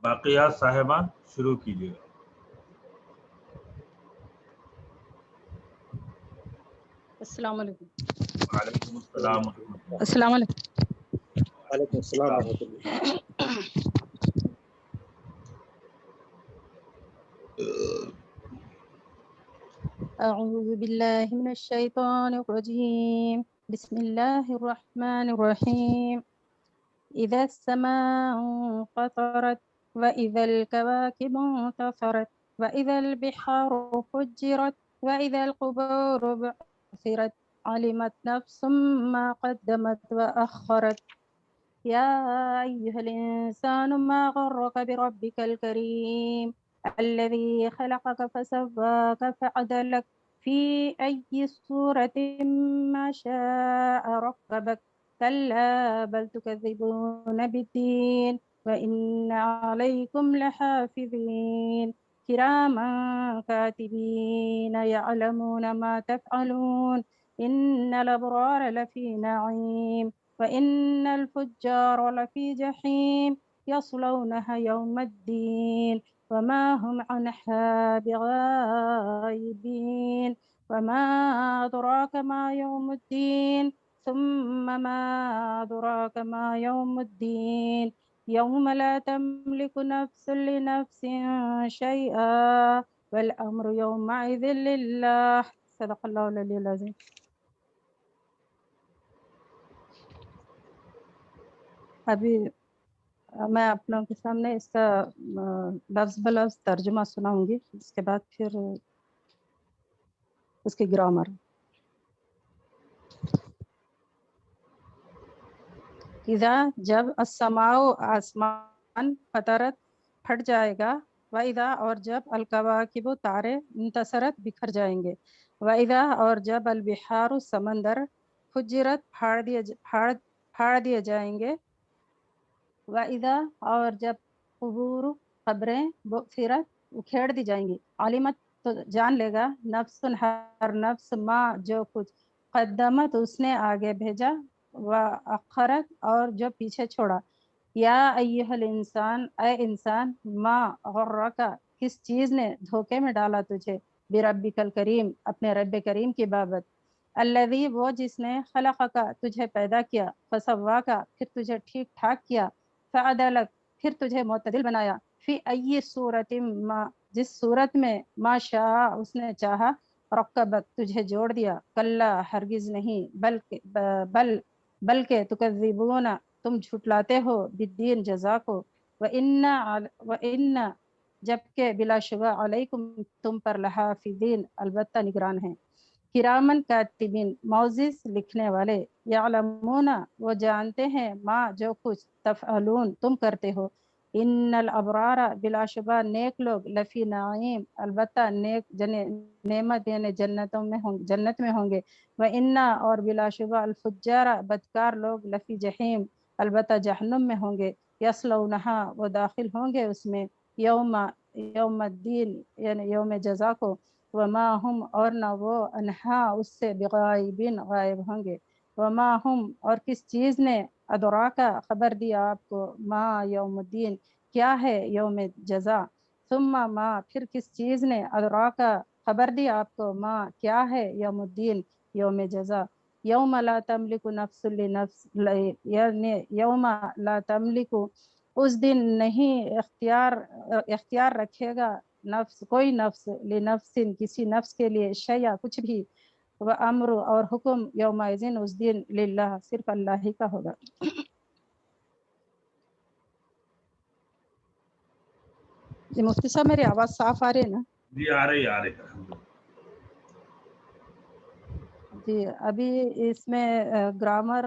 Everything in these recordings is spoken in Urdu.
باقیات صاحبہ شروع کیجیے گا۔ السلام علیکم۔ وعلیکم السلام ورحمۃ اللہ۔ السلام علیکم۔ وعلیکم السلام ورحمۃ اللہ۔ أعوذ بالله من الشيطان الرجيم، بسم الله الرحمن الرحيم. إذا السماء انفطرت وإذا الكواكب انتثرت وإذا البحار فجرت وإذا القبور بعثرت علمت نفس ما قدمت وأخرت. يا أيها الإنسان ما غرك بربك الكريم الذي خلقك فسواك فعدلك في أي صورة ما شاء ركبك. كلا بل تكذبون بالدين وإن عليكم لحافظين كراما كاتبين يعلمون ما تفعلون. إن الأبرار لفي نعيم وإن الفجار لفي جحيم يصلونها يوم الدين وما هم عنها بغائبين. وما أدراك ما يوم الدين ثم ما أدراك ما يوم الدين يوم لا تملك نفس لنفس شيئا والأمر يومئذ لله. صدق الله العلي العظيم. ابھی میں آپ لوگوں کے سامنے اس کا لفظ بلفظ ترجمہ سناؤں گی، اس کے بعد پھر اس کی گرامر۔ اذا جب، السماء آسمان، فطرت پھٹ جائے گا، وَإِذَا اور جب، الکواکب تارے، انتصرت بکھر جائیں گے، وَإِذَا اور جب، البحار سمندر، فجرت پھاڑ دیے جائیں گے، وَإِذَا اور جب، قبور قبریں، بعثرت اکھیڑ دی جائیں گی، علمت تو جان لے گا، نفس ہر نفس، ما جو کچھ، قدمت اس نے آگے بھیجا، وَأَخَّرَت اور جو پیچھے چھوڑا۔ یا ایھا الانسان، اے انسان، ما غرک کس چیز نے دھوکے میں ڈالا تجھے، بربک الکریم اپنے رب کریم کی بابت، الذی وہ جس نے خلقک تجھے پیدا کیا، فسواک پھر تجھے ٹھیک ٹھاک کیا، فعدلک پھر تجھے معتدل بنایا، فی ای صورت ما جس صورت میں، ما شاء اس نے چاہا، رکبک تجھے جوڑ دیا، کلا ہرگز نہیں، بلکہ تکذبون تم جھٹلاتے ہو، بالدین جزا کو، وَإِنَّ جبکہ بلا شبہ، علیکم تم پر، لحافظین البتہ نگران ہیں، کرامن کاتبین معزز لکھنے والے، یعلمون وہ جانتے ہیں، ما جو کچھ، تفعلون تم کرتے ہو، ان الابرار بلا شبہ نیک لوگ، لفی نعیم البتہ نیک نعمت یعنی جنت میں ہوں گے، وَإِنَّ اور بلا شبہ، الفجار بدکار لوگ، لفی جحیم البتہ جہنم میں ہوں گے، یصلونہا وہ داخل ہوں گے اس میں، یوم الدین یعنی یوم جزا کو، وما ہم اور نہ وہ، انہا اس سے، بغائبین غائب ہوں گے، وما ہم اور کس چیز نے، ادراکا خبر دیا آپ کو، ما یوم الدین کیا ہے یوم جزا، ثم ما پھر کس چیز نے، ادراکا خبر دیا آپ کو، ما کیا ہے یوم الدین یوم جزا، یوم لا تملک نفس لنفس یعنی یوم لا تملک اس دن نہیں اختیار رکھے گا نفس کوئی نفس، لنفس کسی نفس کے لیے، شیء کچھ بھی، وہ امر اور حکم، یومئذ اس دن، للہ صرف اللہ ہی کا ہوگا۔ جی مفتی صاحب میری آواز صاف آ رہی ہے نا؟ جی آ رہی الحمدللہ۔ جی ابھی اس میں گرامر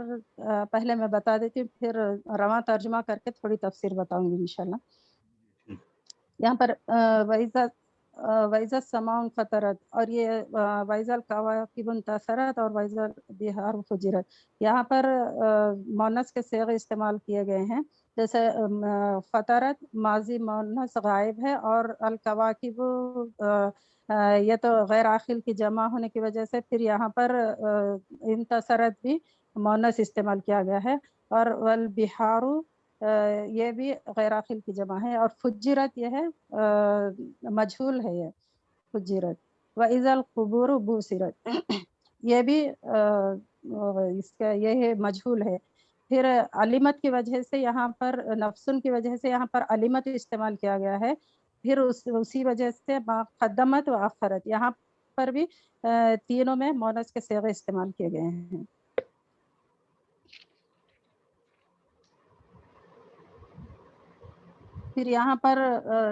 پہلے میں بتا دیتی ہوں، پھر رواں ترجمہ کر کے تھوڑی تفسیر بتاؤں گی انشاءاللہ۔ یہاں پر وَإِذَا السَّمَاءُ انفطرت، اور یہ وَإِذَا الْكَوَاكِبُ انتَثَرَت اور وَإِذَا الْبِحَارُ فُجِّرَت، یہاں پر مؤنث کے صیغے استعمال کیے گئے ہیں، جیسے فطرت ماضی مؤنث غائب ہے، اور الکواکب یہ تو غیر عاقل کی جمع ہونے کی وجہ سے پھر یہاں پر انتصرت بھی مؤنث استعمال کیا گیا ہے، اور والبحار یہ بھی غیر عاقل کی جمع ہے. اور فجرت یہ ہے مجہول ہے یہ فجرت. وَإِذَا الْقُبُورُ بُوسِرَت یہ بھی اس کا یہ ہے مجہول ہے. پھر علمت کی وجہ سے یہاں پر نفسن کی وجہ سے یہاں پر علمت استعمال کیا گیا ہے. پھر اسی وجہ سے قدمت و آخرت یہاں پر بھی تینوں میں مؤنث کے صیغے استعمال کیے گئے ہیں. پھر یہاں پر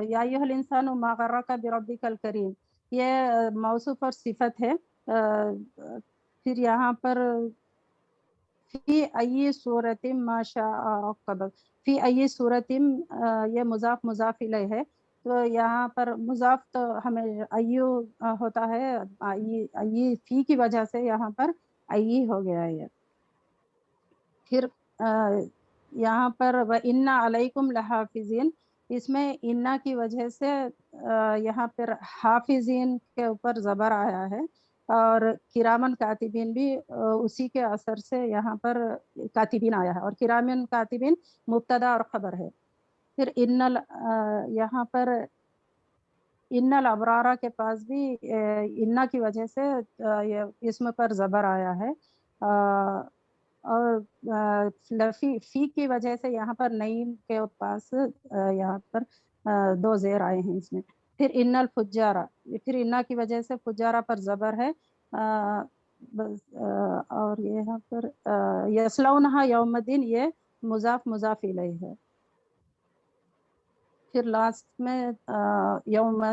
یا ایھا الانسان ما غرک بربک الکریم یہ موصوف اور صفت ہے. پھر یہاں پر فی ای صورت ما شاء رکبک فی ای صورت یہ مضاف مضاف الیہ ہے. تو یہاں پر مضاف تو ہمیں ایو ہوتا ہے ای فی کی وجہ سے یہاں پر ای ہو گیا ہے. پھر یہاں پر وَإِنَّ عَلَيْكُمْ لَحَافِظِينَ اس میں انا کی وجہ سے یہاں پر حافظین کے اوپر زبر آیا ہے. اور کرامن کاتبین بھی اسی کے اثر سے یہاں پر کاتبین آیا ہے. اور کرامن کاتبین مبتدا اور خبر ہے. پھر یہاں پر ان الابرارہ کے پاس بھی انا کی وجہ سے یہ اسم پر زبر آیا ہے. اور فی کی وجہ سے یہاں پر نعیم کے پاس یہاں پر دو زیر آئے ہیں اس میں. پھر ان الفجارہ پھر انا کی وجہ سے فجارہ پر زبر ہے. اور یہاں پر یصلونہا یوم الدین یہ مضاف مضاف الیہ ہے. پھر لاسٹ میں یوم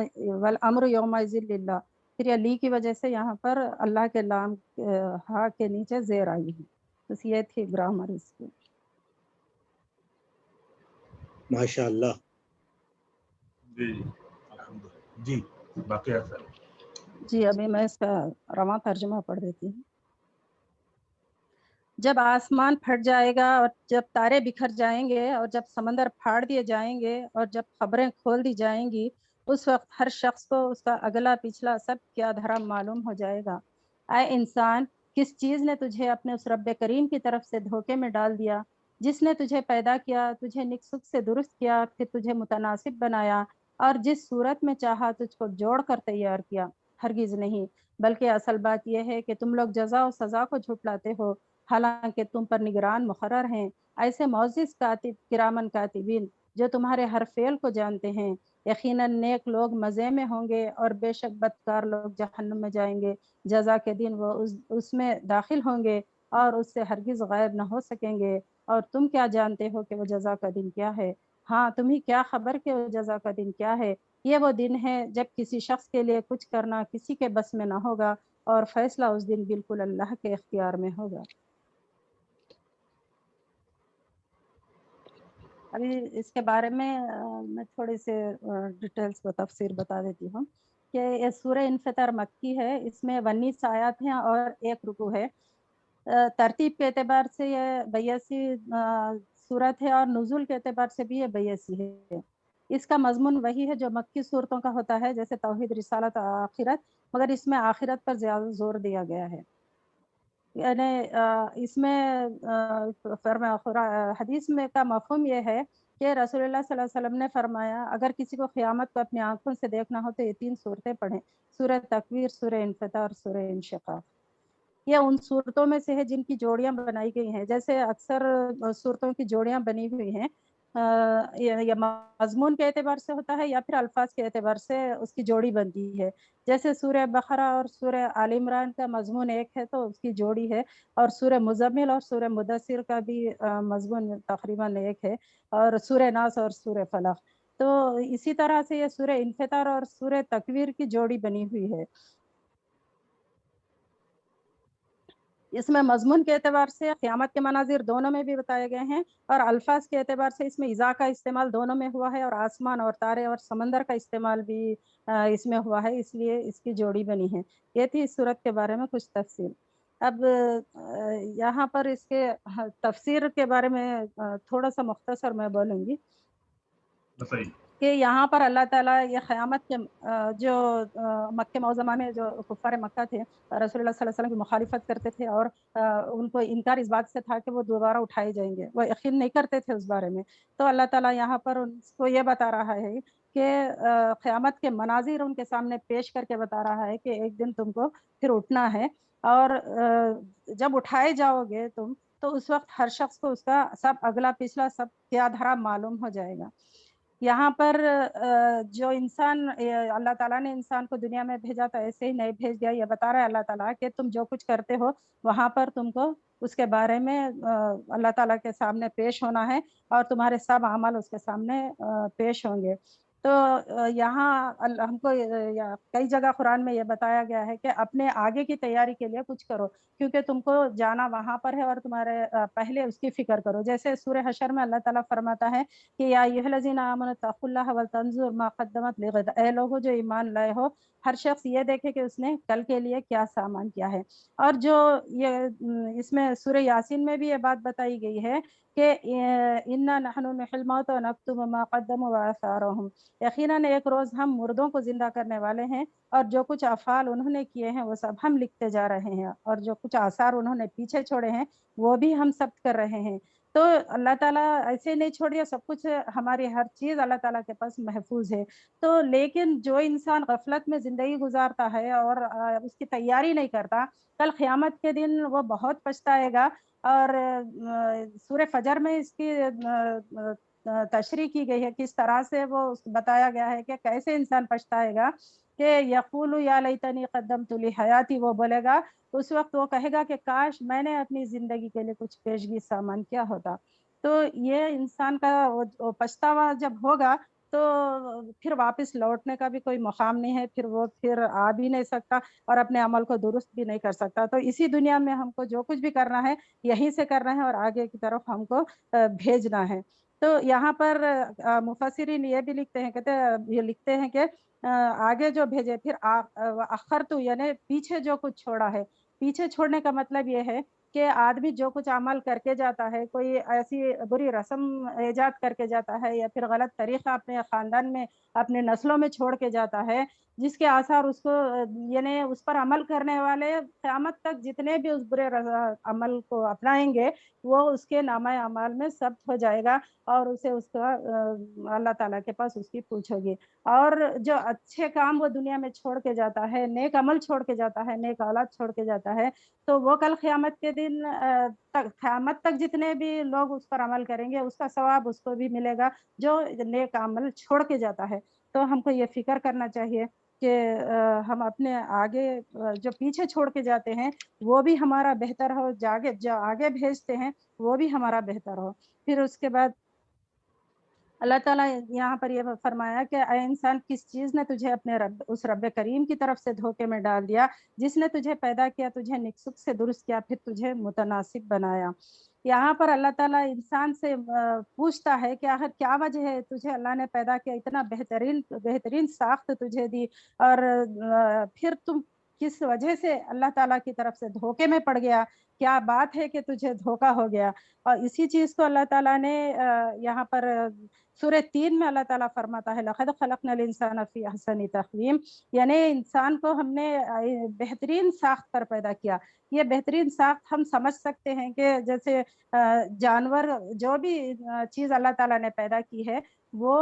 والامر یومئذ للہ پھر یہ لی کی وجہ سے یہاں پر اللہ کے لام ہا کے نیچے زیر آئی ہے. بس یہ تھی گرامر اس کی. ماشاء اللہ. جی الحمدللہ. جی باقی اثر جی ابھی میں اس کا رواں ترجمہ پڑھ دیتی ہوں. جب آسمان پھٹ جائے گا اور جب تارے بکھر جائیں گے اور جب سمندر پھاڑ دیے جائیں گے اور جب خبریں کھول دی جائیں گی اس وقت ہر شخص کو اس کا اگلا پچھلا سب کیا دھرا معلوم ہو جائے گا. اے انسان کس چیز نے تجھے اپنے اس رب کریم کی طرف سے دھوکے میں ڈال دیا جس نے تجھے پیدا کیا تجھے نک سک سے درست کیا پھر تجھے متناسب بنایا اور جس صورت میں چاہا تجھ کو جوڑ کر تیار کیا. ہرگز نہیں بلکہ اصل بات یہ ہے کہ تم لوگ جزا و سزا کو جھٹلاتے ہو حالانکہ تم پر نگران مقرر ہیں ایسے معزز کاتب کرامن کاتبین جو تمہارے ہر فعل کو جانتے ہیں. یقیناً نیک لوگ مزے میں ہوں گے اور بے شک بدکار لوگ جہنم میں جائیں گے. جزا کے دن وہ اس میں داخل ہوں گے اور اس سے ہرگز غائب نہ ہو سکیں گے. اور تم کیا جانتے ہو کہ وہ جزا کا دن کیا ہے؟ ہاں تمہیں کیا خبر کہ وہ جزا کا دن کیا ہے؟ یہ وہ دن ہے جب کسی شخص کے لیے کچھ کرنا کسی کے بس میں نہ ہوگا اور فیصلہ اس دن بالکل اللہ کے اختیار میں ہوگا. ابھی اس کے بارے میں میں تھوڑی سے ڈیٹیلز کو تفسیر بتا دیتی ہوں کہ یہ سورہ انفطار مکی ہے. اس میں 19 آیات ہیں اور 1 رکوع ہے. ترتیب کے اعتبار سے یہ 82 سورت ہے اور نزول کے اعتبار سے بھی یہ 82 ہے. اس کا مضمون وہی ہے جو مکی صورتوں کا ہوتا ہے جیسے توحید رسالت آخرت مگر اس میں آخرت پر زیادہ زور دیا گیا ہے. یعنی اس میں حدیث میں کا مفہوم یہ ہے کہ رسول اللہ صلی اللہ علیہ وسلم نے فرمایا اگر کسی کو قیامت کو اپنی آنکھوں سے دیکھنا ہو تو یہ 3 صورتیں پڑھیں سورہ تکویر سورہ انفطار سورہ انشقاق. یہ ان صورتوں میں سے ہے جن کی جوڑیاں بنائی گئی ہیں. جیسے اکثر صورتوں کی جوڑیاں بنی ہوئی ہیں یا مضمون کے اعتبار سے ہوتا ہے یا پھر الفاظ کے اعتبار سے اس کی جوڑی بنتی ہے. جیسے سورہ بقرہ اور سورہ آل عمران کا مضمون ایک ہے تو اس کی جوڑی ہے اور سورہ مزمل اور سورہ مدثر کا بھی مضمون تقریباً ایک ہے اور سورہ ناس اور سورہ فلق. تو اسی طرح سے یہ سورہ انفطار اور سورہ تکویر کی جوڑی بنی ہوئی ہے. اس میں مضمون کے اعتبار سے قیامت کے مناظر دونوں میں بھی بتائے گئے ہیں اور الفاظ کے اعتبار سے اس میں اذا کا استعمال دونوں میں ہوا ہے اور آسمان اور تارے اور سمندر کا استعمال بھی اس میں ہوا ہے اس لیے اس کی جوڑی بنی ہے. یہ تھی اس صورت کے بارے میں کچھ تفصیل. اب یہاں پر اس کے تفسیر کے بارے میں تھوڑا سا مختصر میں بولوں گی. بتائیے. کہ یہاں پر اللہ تعالیٰ یہ قیامت کے جو مکہ معظمہ میں جو کفار مکہ تھے رسول اللہ صلی اللہ علیہ وسلم کی مخالفت کرتے تھے اور ان کو انکار اس بات سے تھا کہ وہ دوبارہ اٹھائے جائیں گے، وہ یقین نہیں کرتے تھے اس بارے میں، تو اللہ تعالیٰ یہاں پر ان کو یہ بتا رہا ہے کہ قیامت کے مناظر ان کے سامنے پیش کر کے بتا رہا ہے کہ ایک دن تم کو پھر اٹھنا ہے، اور جب اٹھائے جاؤ گے تم تو اس وقت ہر شخص کو اس کا سب اگلا پچھلا سب کیا دھرا معلوم ہو جائے گا۔ یہاں پر جو انسان اللہ تعالیٰ نے انسان کو دنیا میں بھیجا تو ایسے ہی نہیں بھیج دیا، یہ بتا رہا ہے اللہ تعالیٰ کہ تم جو کچھ کرتے ہو وہاں پر تم کو اس کے بارے میں اللہ تعالیٰ کے سامنے پیش ہونا ہے، اور تمہارے سب اعمال اس کے سامنے پیش ہوں گے۔ تو یہاں ہم کو کئی جگہ قرآن میں یہ بتایا گیا ہے کہ اپنے آگے کی تیاری کے لیے کچھ کرو، کیونکہ تم کو جانا وہاں پر ہے اور تمہارے پہلے اس کی فکر کرو۔ جیسے سورہ حشر میں اللہ تعالیٰ فرماتا ہے کہ یا ایھا الذین آمنوا اتقوا اللہ ولتنظر ما قدمت لغد، اے لوگوں جو ایمان لائے ہو ہر شخص یہ دیکھے کہ اس نے کل کے لیے کیا سامان کیا ہے۔ اور جو یہ اس میں سورہ یاسین میں بھی یہ بات بتائی گئی ہے کہ انا نحن نحیی الموتى ونکتب ما قدموا وآثارهم، یقیناً ایک روز ہم مردوں کو زندہ کرنے والے ہیں اور جو کچھ افعال انہوں نے کیے ہیں وہ سب ہم لکھتے جا رہے ہیں، اور جو کچھ آثار انہوں نے پیچھے چھوڑے ہیں وہ بھی ہم ثبت کر رہے ہیں۔ تو اللہ تعالیٰ ایسے نہیں چھوڑ دیا، سب کچھ ہماری ہر چیز اللہ تعالیٰ کے پاس محفوظ ہے۔ تو لیکن جو انسان غفلت میں زندگی گزارتا ہے اور اس کی تیاری نہیں کرتا، کل قیامت کے دن وہ بہت پچھتائے گا۔ اور سورہ فجر میں اس کی تشریح کی گئی ہے، کس طرح سے وہ بتایا گیا ہے کہ کیسے انسان پچھتائے گا کہ یقول یا لیتنی قدمت لحیاتی، وہ بولے گا اس وقت، وہ کہے گا کہ کاش میں نے اپنی زندگی کے لیے کچھ پیشگی سامان کیا ہوتا۔ تو یہ انسان کا پچھتاوا جب ہوگا تو پھر واپس لوٹنے کا بھی کوئی مقام نہیں ہے، پھر وہ پھر آ بھی نہیں سکتا اور اپنے عمل کو درست بھی نہیں کر سکتا۔ تو اسی دنیا میں ہم کو جو کچھ بھی کرنا ہے یہیں سے کرنا ہے اور آگے کی طرف ہم کو بھیجنا ہے۔ تو یہاں پر مفسرین یہ بھی لکھتے ہیں کہ آگے جو بھیجے، پھر اخرتو یعنی پیچھے جو کچھ چھوڑا ہے۔ پیچھے چھوڑنے کا مطلب یہ ہے کہ آدمی جو کچھ عمل کر کے جاتا ہے، کوئی ایسی بری رسم ایجاد کر کے جاتا ہے یا پھر غلط طریقہ اپنے خاندان میں اپنے نسلوں میں چھوڑ کے جاتا ہے، جس کے آثار اس کو یعنی اس پر عمل کرنے والے قیامت تک جتنے بھی اس برے عمل کو اپنائیں گے وہ اس کے نامہ اعمال میں ثبت ہو جائے گا، اور اسے اس کا اللہ تعالیٰ کے پاس اس کی پوچھ ہوگی۔ اور جو اچھے کام وہ دنیا میں چھوڑ کے جاتا ہے، نیک عمل چھوڑ کے جاتا ہے، نیک اولاد چھوڑ کے جاتا ہے، تو وہ کل قیامت کے دن قیامت تک جتنے بھی لوگ اس پر عمل کریں گے اس کا ثواب اس کو بھی ملے گا جو نیک عمل چھوڑ کے جاتا ہے۔ تو ہم کو یہ فکر کرنا چاہیے کہ ہم اپنے آگے جو پیچھے چھوڑ کے جاتے ہیں وہ بھی ہمارا بہتر ہو، جو آگے بھیجتے ہیں وہ بھی ہمارا بہتر ہو۔ پھر اس کے بعد اللہ تعالیٰ یہاں پر یہ فرمایا کہ اے انسان، کس چیز نے تجھے اپنے اس رب کریم کی طرف سے دھوکے میں ڈال دیا جس نے تجھے پیدا کیا، تجھے نکسک سے درست کیا، پھر تجھے متناسب بنایا۔ یہاں پر اللہ تعالیٰ انسان سے پوچھتا ہے کہ آخر کیا وجہ ہے تجھے اللہ نے پیدا کیا، اتنا بہترین ساخت تجھے دی، اور پھر تم کس وجہ سے اللہ تعالیٰ کی طرف سے دھوکے میں پڑ گیا، کیا بات ہے کہ تجھے دھوکا ہو گیا۔ اور اسی چیز کو اللہ تعالیٰ نے یہاں پر سورہ 3 میں اللہ تعالیٰ فرماتا ہے لَقَدْ خَلَقْنَا الْإِنسَانَ فِي أَحْسَنِ تَقْوِيمٍ، یعنی انسان کو ہم نے بہترین ساخت پر پیدا کیا۔ یہ بہترین ساخت ہم سمجھ سکتے ہیں کہ جیسے جانور جو بھی چیز اللہ تعالیٰ نے پیدا کی ہے وہ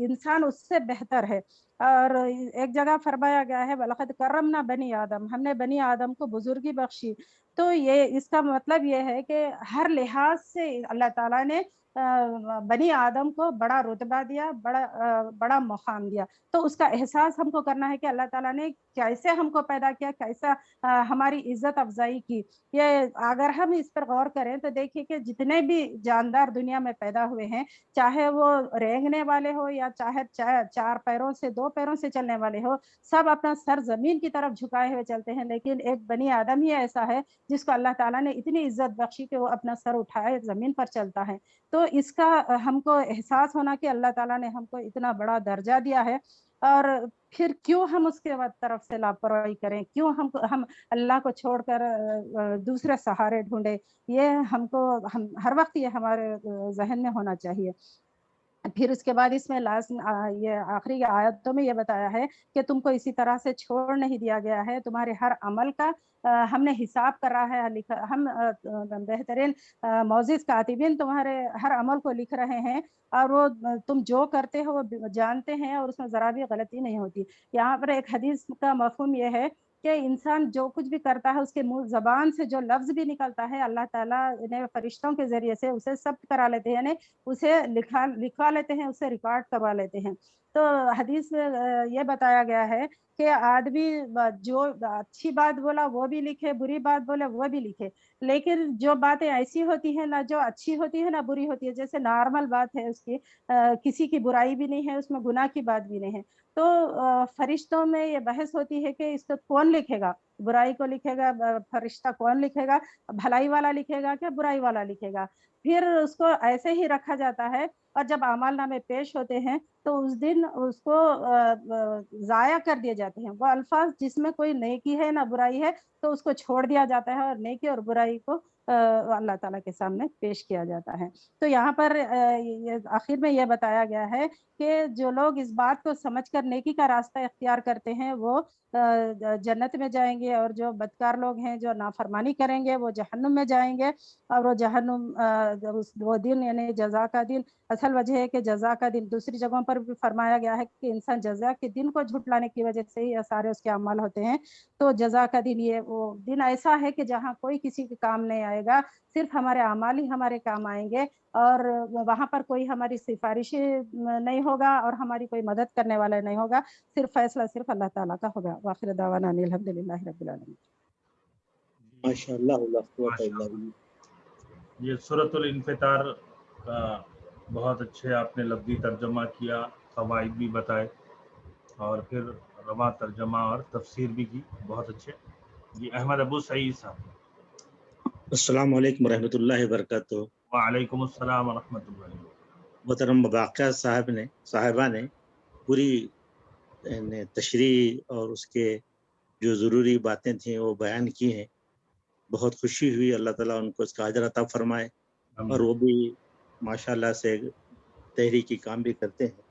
انسان اس سے بہتر ہے۔ اور ایک جگہ فرمایا گیا ہے وَلَقَدْ كَرَّمْنَا بَنِي آدم، ہم نے بنی آدم کو بزرگی بخشی۔ تو یہ اس کا مطلب یہ ہے کہ ہر لحاظ سے اللہ تعالیٰ نے بنی آدم کو بڑا رتبہ دیا، بڑا مقام دیا۔ تو اس کا احساس ہم کو کرنا ہے کہ اللہ تعالیٰ نے کیسے ہم کو پیدا کیا، کیسا ہماری عزت افزائی کی۔ یہ اگر ہم اس پر غور کریں تو دیکھیے کہ جتنے بھی جاندار دنیا میں پیدا ہوئے ہیں، چاہے وہ رینگنے والے ہو یا چاہے 4 پیروں سے 2 پیروں سے چلنے والے ہو، سب اپنا سر زمین کی طرف جھکائے ہوئے چلتے ہیں، لیکن ایک بنی آدم ہی ایسا ہے جس کو اللہ تعالیٰ نے اتنی عزت بخشی کہ وہ اپنا سر اٹھائے زمین پر چلتا ہے۔ تو اس کا ہم کو احساس ہونا کہ اللہ تعالیٰ نے ہم کو اتنا بڑا درجہ دیا ہے، اور پھر کیوں ہم اس کے طرف سے لاپرواہی کریں، کیوں ہم اللہ کو چھوڑ کر دوسرے سہارے ڈھونڈے۔ یہ ہم ہر وقت یہ ہمارے ذہن میں ہونا چاہیے۔ پھر اس کے بعد اس میں یہ آخری آیتوں میں یہ بتایا ہے کہ تم کو اسی طرح سے چھوڑ نہیں دیا گیا ہے، تمہارے ہر عمل کا ہم نے حساب کر رہا ہے، ہم بہترین معزز کاتبین تمہارے ہر عمل کو لکھ رہے ہیں، اور وہ تم جو کرتے ہو وہ جانتے ہیں، اور اس میں ذرا بھی غلطی نہیں ہوتی۔ یہاں پر ایک حدیث کا مفہوم یہ ہے کہ انسان جو کچھ بھی کرتا ہے اس کے منہ زبان سے جو لفظ بھی نکلتا ہے اللہ تعالیٰ نے فرشتوں کے ذریعے سے اسے ثبت کرا لیتے ہیں، یعنی اسے لکھوا لیتے ہیں، اسے ریکارڈ کروا لیتے ہیں۔ تو حدیث میں یہ بتایا گیا ہے کہ آدمی جو اچھی بات بولا وہ بھی لکھے، بری بات بولے وہ بھی لکھے، لیکن جو باتیں ایسی ہوتی ہیں نہ جو اچھی ہوتی ہے نہ بری ہوتی ہے، جیسے نارمل بات ہے اس کی کسی کی برائی بھی نہیں ہے، اس میں گناہ کی بات بھی نہیں ہے، تو فرشتوں میں یہ بحث ہوتی ہے کہ اس کو کون لکھے گا، برائی کو لکھے گا فرشتہ کون لکھے گا، بھلائی والا لکھے گا کہ برائی والا لکھے گا۔ پھر اس کو ایسے ہی رکھا جاتا ہے، اور جب اعمال نامے پیش ہوتے ہیں تو اس دن اس کو ضائع کر دیے جاتے ہیں، وہ الفاظ جس میں کوئی نیکی ہے نہ برائی ہے تو اس کو چھوڑ دیا جاتا ہے، اور نیکی اور برائی کو اللہ تعالیٰ کے سامنے پیش کیا جاتا ہے۔ تو یہاں پر آخر میں یہ بتایا گیا ہے کہ جو لوگ اس بات کو سمجھ کر نیکی کا راستہ اختیار کرتے ہیں وہ جنت میں جائیں گے، اور جو بدکار لوگ ہیں جو نافرمانی کریں گے وہ جہنم میں جائیں گے، اور وہ جہنم وہ دن یعنی جزا کا دن، اصل وجہ ہے کہ جزا کا دن دوسری جگہوں پر بھی فرمایا گیا ہے کہ انسان جزا کے دن کو جھٹلانے کی وجہ سے ہی سارے اس کے اعمال ہوتے ہیں۔ تو جزا کا دن یہ وہ دن ایسا ہے کہ جہاں کوئی کسی کے کام نہیں آئے گا، صرف ہمارے اعمال ہی ہمارے کام آئیں گے، اور وہاں پر کوئی ہماری سفارش نہیں ہوگا اور ہماری کوئی مدد کرنے والا نہیں ہوگا، صرف فیصلہ صرف اللہ تعالیٰ کا ہوگا۔ وآخر دعوانا ان الحمد للہ رب العالمین۔ ماشاء اللہ لا قوت الا باللہ۔ یہ سورۃ الانفطار کا بہت اچھے آپ نے لفظی ترجمہ کیا، فوائد بھی بتائے، اور پھر رواں ترجمہ اور تفسیر بھی کی، بہت اچھے۔ جی احمد ابو سعید صاحب۔ السلام علیکم ورحمۃ اللہ وبرکاتہ۔ وعلیکم السلام ورحمۃ اللہ۔ محترم باقیہ صاحبہ نے پوری تشریح اور اس کے جو ضروری باتیں تھیں وہ بیان کی ہیں، بہت خوشی ہوئی، اللہ تعالیٰ ان کو اس کا اجر عطا فرمائے، اور وہ بھی ماشاءاللہ سے تحریکی کام بھی کرتے ہیں،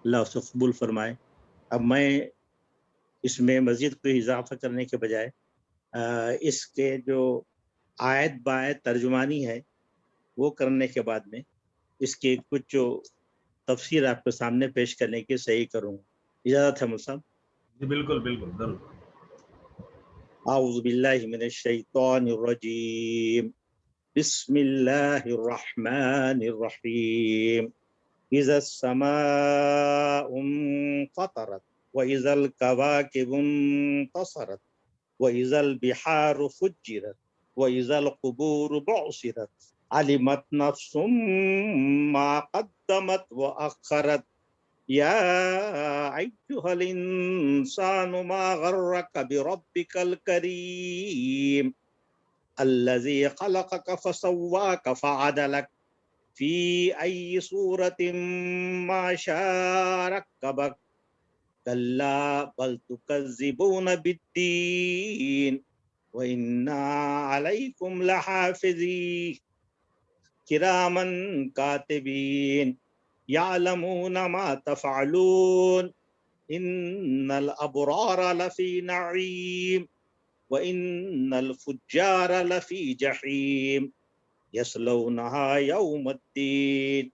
اللہ اس کو قبول فرمائے۔ اب میں اس میں مزید کوئی اضافہ کرنے کے بجائے اس کے جو آیت بآیت ترجمانی ہے وہ کرنے کے بعد میں اس کی کچھ جو تفسیر آپ کے سامنے پیش کرنے کی صحیح کروں گا، اجازت ہے مصعب؟ جی بالکل بالکل ضرور۔ اعوذ باللہ من الشیطان الرجیم، بسم اللہ الرحمن الرحیم، اذا السماء انفطرت واذا الكواكب انتصرت واذا البحار فجرت واذا القبور بعثرت علمت نفس ما قدمت واخرت یا ایھا الانسان ما غرک بربک الکریم الذی خلقک فسواک فعدلک فی ای صورت ما شاء رکبک کلا بل تکذبون بالدین وَإِنَّا عَلَيْكُمْ لَحَافِظِينَ كِرَامًا كَاتِبِينَ يَعْلَمُونَ مَا تَفْعَلُونَ إِنَّ الْأَبْرَارَ لَفِي نَعِيمٍ وَإِنَّ الْفُجَّارَ لَفِي جَحِيمٍ يَصْلَوْنَهَا يَوْمَ الدِّينِ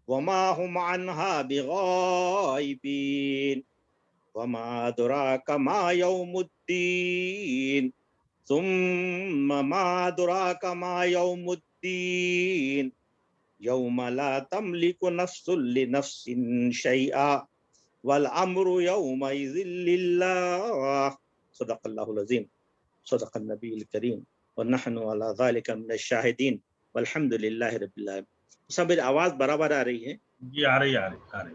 وَمَا هُمْ عَنْهَا بِغَائِبِينَ وَمَا أَدْرَاكَ مَا يَوْمُ الدِّينِ ثم ما أدراك ما يوم الدين يوم لا تملك نفس لنفس شيئا والأمر يومئذ لله صدق الله العظيم صدق النبي الكريم ونحن على ذلك من الشاهدين والحمد لله رب العالمين۔ سب آواز برابر آ رہی ہے؟ جی آ رہی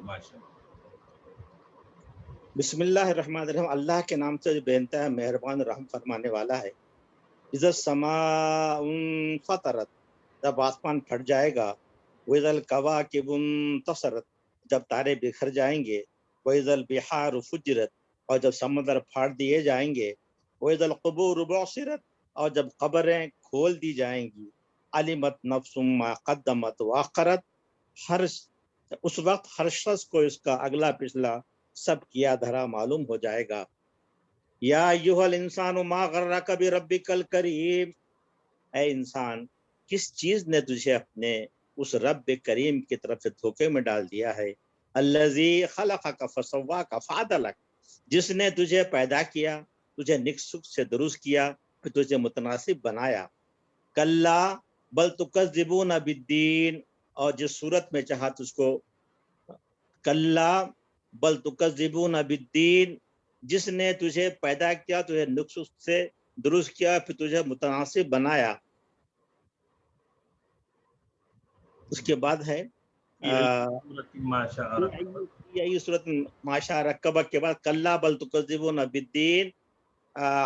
ماشاءاللہ۔ بسم اللہ الرحمن الرحیم، اللہ کے نام سے بے انتہا مہربان رحم فرمانے والا ہے۔ اذا السماء انفطرت، جب آسمان پھٹ جائے گا، واذا الکواکب انتصرت، جب تارے بکھر جائیں گے، واذا البحار فجرت، اور جب سمندر پھاڑ دیے جائیں گے، واذا القبور بعثرت، اور جب قبریں کھول دی جائیں گی، علمت نفس ما قدمت واخرت، ہر اس وقت ہر شخص کو اس کا اگلا پچھلا سب کیا دھرا معلوم ہو جائے گا۔ یا ایھا الانسان ما غرک بربک الکریم، اے انسان کس چیز نے تجھے اپنے اس رب کریم کی طرف سے دھوکے میں ڈال دیا ہے؟ الذی خلقک فسواک فعدلک، جس نے تجھے پیدا کیا، تجھے نک سک سے درست کیا، پھر تجھے متناسب بنایا۔ کلا بل تکذبون بالدین، اور جس صورت میں چاہا تجھ کو، کلا بل تکذبون بالدین، جس نے تجھے پیدا کیا، تجھے نک سک سے درست کیا، پھر تجھے متناسب بنایا۔ اس کے بعد ہے یہی صورت ماشاء رکبک کے بعد کلا بل تکذبون بالدین،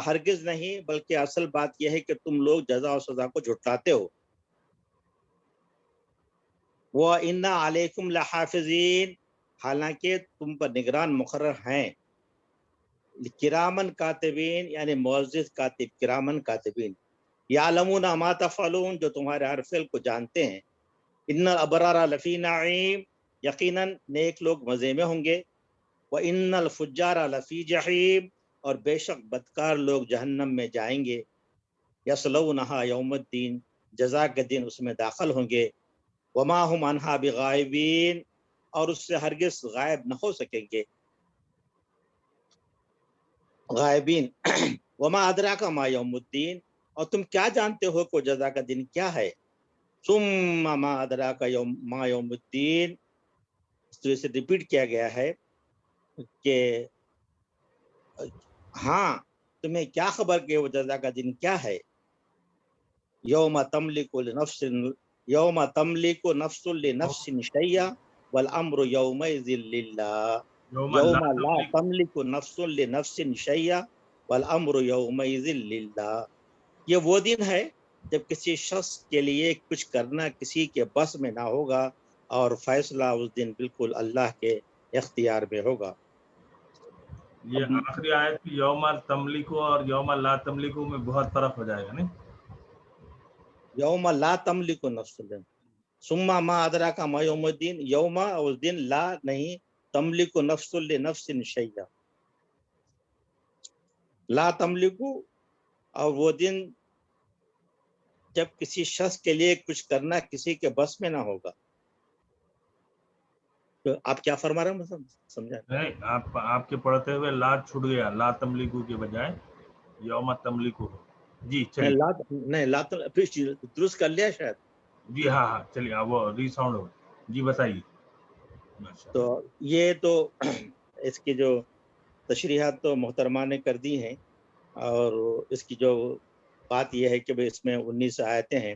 ہرگز نہیں بلکہ اصل بات یہ ہے کہ تم لوگ جزا و سزا کو جھٹلاتے ہو۔ وَإِنَّ عَلَيْكُمْ لَحَافِظِينَ، حالانکہ تم پر نگران مقرر ہیں۔ کرامن کاتبین یعنی معزز کاتب، کرامن کاتبین، یعلمون ما تفعلون، جو تمہارے ہر فعل کو جانتے ہیں۔ ان الابرار لفی نعیم، یقیناً نیک لوگ مزے میں ہوں گے۔ وان الفجار لفی جحیم، اور بے شک بدکار لوگ جہنم میں جائیں گے۔ یصلونہا یوم الدین، جزا کے دن اس میں داخل ہوں گے۔ وما ہم عنہا بغائبین، اور اس سے ہرگز غائب نہ ہو سکیں گے۔ غائبین وما ادراک ما یوم الدین، اور تم کیا جانتے ہو کہ جزا کا دن کیا ہے؟ ثم ما ادراک ما یوم الدین، اس طرح سے ریپیٹ کیا گیا ہے کہ ہاں تمہیں کیا خبر کہ وہ جزا کا دن کیا ہے؟ یوم تملک نفس لنفس شیئا والامر یومئذ للہ، یوم لا تملک نفس لنفس شیئا والامر یومئذ للہ، یہ وہ دن ہے جب کسی شخص کے لیے کچھ کرنا کسی کے بس میں نہ ہوگا، اور فیصلہ اس دن بالکل اللہ کے اختیار میں ہوگا۔ یہ آخری آیت کی یوم تملکو اور یوم لا تملکو میں بہت فرق ہو جائے گا نہیں؟ یوم لا تملک نفس، ثم ما ادراک ما یوم الدین، یوم اس دن، لا نہیں، تملک نفس لنفس شیئا، لا تملکو، اور وہ دن جب کسی شخص کے لیے کچھ کرنا کسی کے بس میں نہ ہوگا۔ تو آپ کیا فرما رہے ہیں سمجھا؟ نہیں، آپ کے پڑھتے ہوئے لا چھوٹ گیا، لا تملکو کے بجائے یوم تملکو۔ جی چلیے، نہیں لا پھر درست کر لیا شاید۔ جی ہاں چلیے، وہ ری ساؤنڈ ہو، جی بتائیے۔ تو یہ تو اس کی جو تشریحات تو محترمہ نے کر دی ہیں، اور اس کی جو بات یہ ہے کہ اس میں 19 آیتیں ہیں،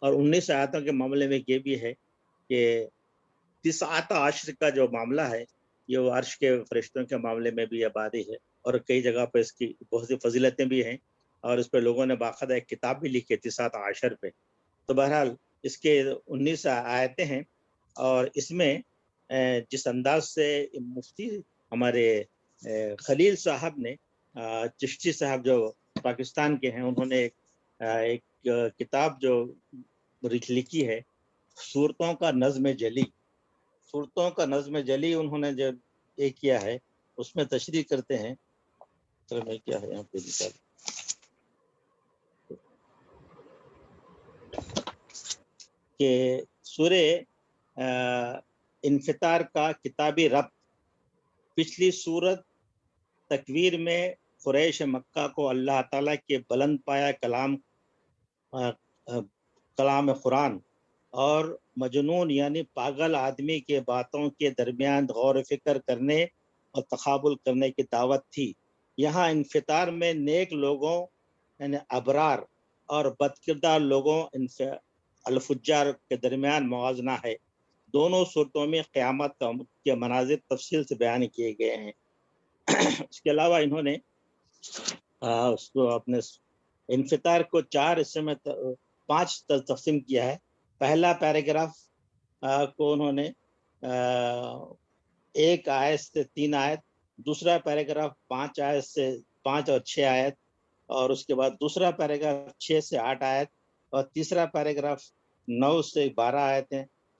اور 19 آیتوں کے معاملے میں یہ بھی ہے کہ 9 عشر کا جو معاملہ ہے یہ عرش کے فرشتوں کے معاملے میں بھی آبادی ہے، اور کئی جگہ پہ اس کی بہت سی فضیلتیں بھی ہیں، اور اس پہ لوگوں نے باقاعدہ ایک کتاب بھی لکھی ہے 9 عشر پہ۔ تو بہرحال اس کے 19 آیتیں ہیں، اور اس میں جس انداز سے مفتی ہمارے خلیل صاحب نے، چشتی صاحب جو پاکستان کے ہیں، انہوں نے ایک کتاب جو لکھی ہے صورتوں کا نظم جلی، صورتوں کا نظم جلی، انہوں نے جو ایک کیا ہے اس میں تشریح کرتے ہیں، میں کیا ہے یہاں پہ مثال کہ سورہ انفطار کا کتابی ربط پچھلی سورت تکویر میں قریش مکہ کو اللہ تعالیٰ کے بلند پایا کلام قرآن اور مجنون یعنی پاگل آدمی کے باتوں کے درمیان غور و فکر کرنے اور تقابل کرنے کی دعوت تھی۔ یہاں انفطار میں نیک لوگوں یعنی ابرار اور بدکردار لوگوں الفجار کے درمیان موازنہ ہے۔ دونوں صورتوں میں قیامت کے مناظر تفصیل سے بیان کیے گئے ہیں۔ اس کے علاوہ انہوں نے اس کو اپنے انفطار کو 4 حصے میں 5 تقسیم کیا ہے۔ پہلا پیراگراف کو انہوں نے 1 آیت سے 3 آیت، دوسرا پیراگراف 5 آیت سے 5 اور 6 آیت، اور اس کے بعد دوسرا پیراگراف 6 سے 8 آیت، اور تیسرا پیراگراف 9 سے 12 آیتیں،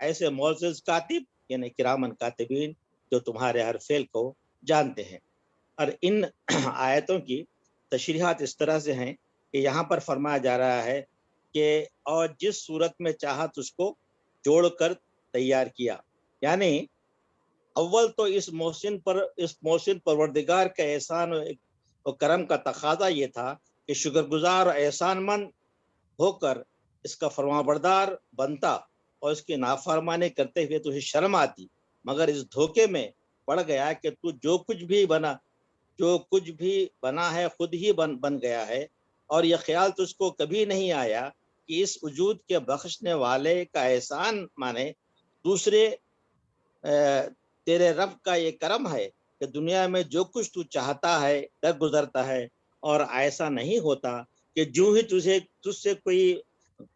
ایسے معزز کاتب یعنی کرامن کاتبین جو تمہارے ہر فعل کو جانتے ہیں. اور ان آیتوں کی تشریحات اس طرح سے ہیں کہ یہاں پر فرمایا جا رہا ہے کہ اور جس صورت میں چاہا تجھ کو جوڑ کر تیار کیا، یعنی اول تو اس محسن پروردگار کا احسان و کرم کا تقاضا یہ تھا کہ شکر گزار اور احسان مند ہو کر اس کا فرما بردار بنتا اور اس کی نافرمانی کرتے ہوئے تجھے شرم آتی، مگر اس دھوکے میں پڑ گیا کہ تو جو کچھ بھی بنا ہے خود ہی بن گیا ہے، اور یہ خیال تجھ کو کبھی نہیں آیا کہ اس وجود کے بخشنے والے کا احسان مانے دوسرے تیرے رب کا یہ کرم ہے کہ دنیا میں جو کچھ تو چاہتا ہے در گزرتا ہے، اور ایسا نہیں ہوتا کہ جو ہی تجھ سے کوئی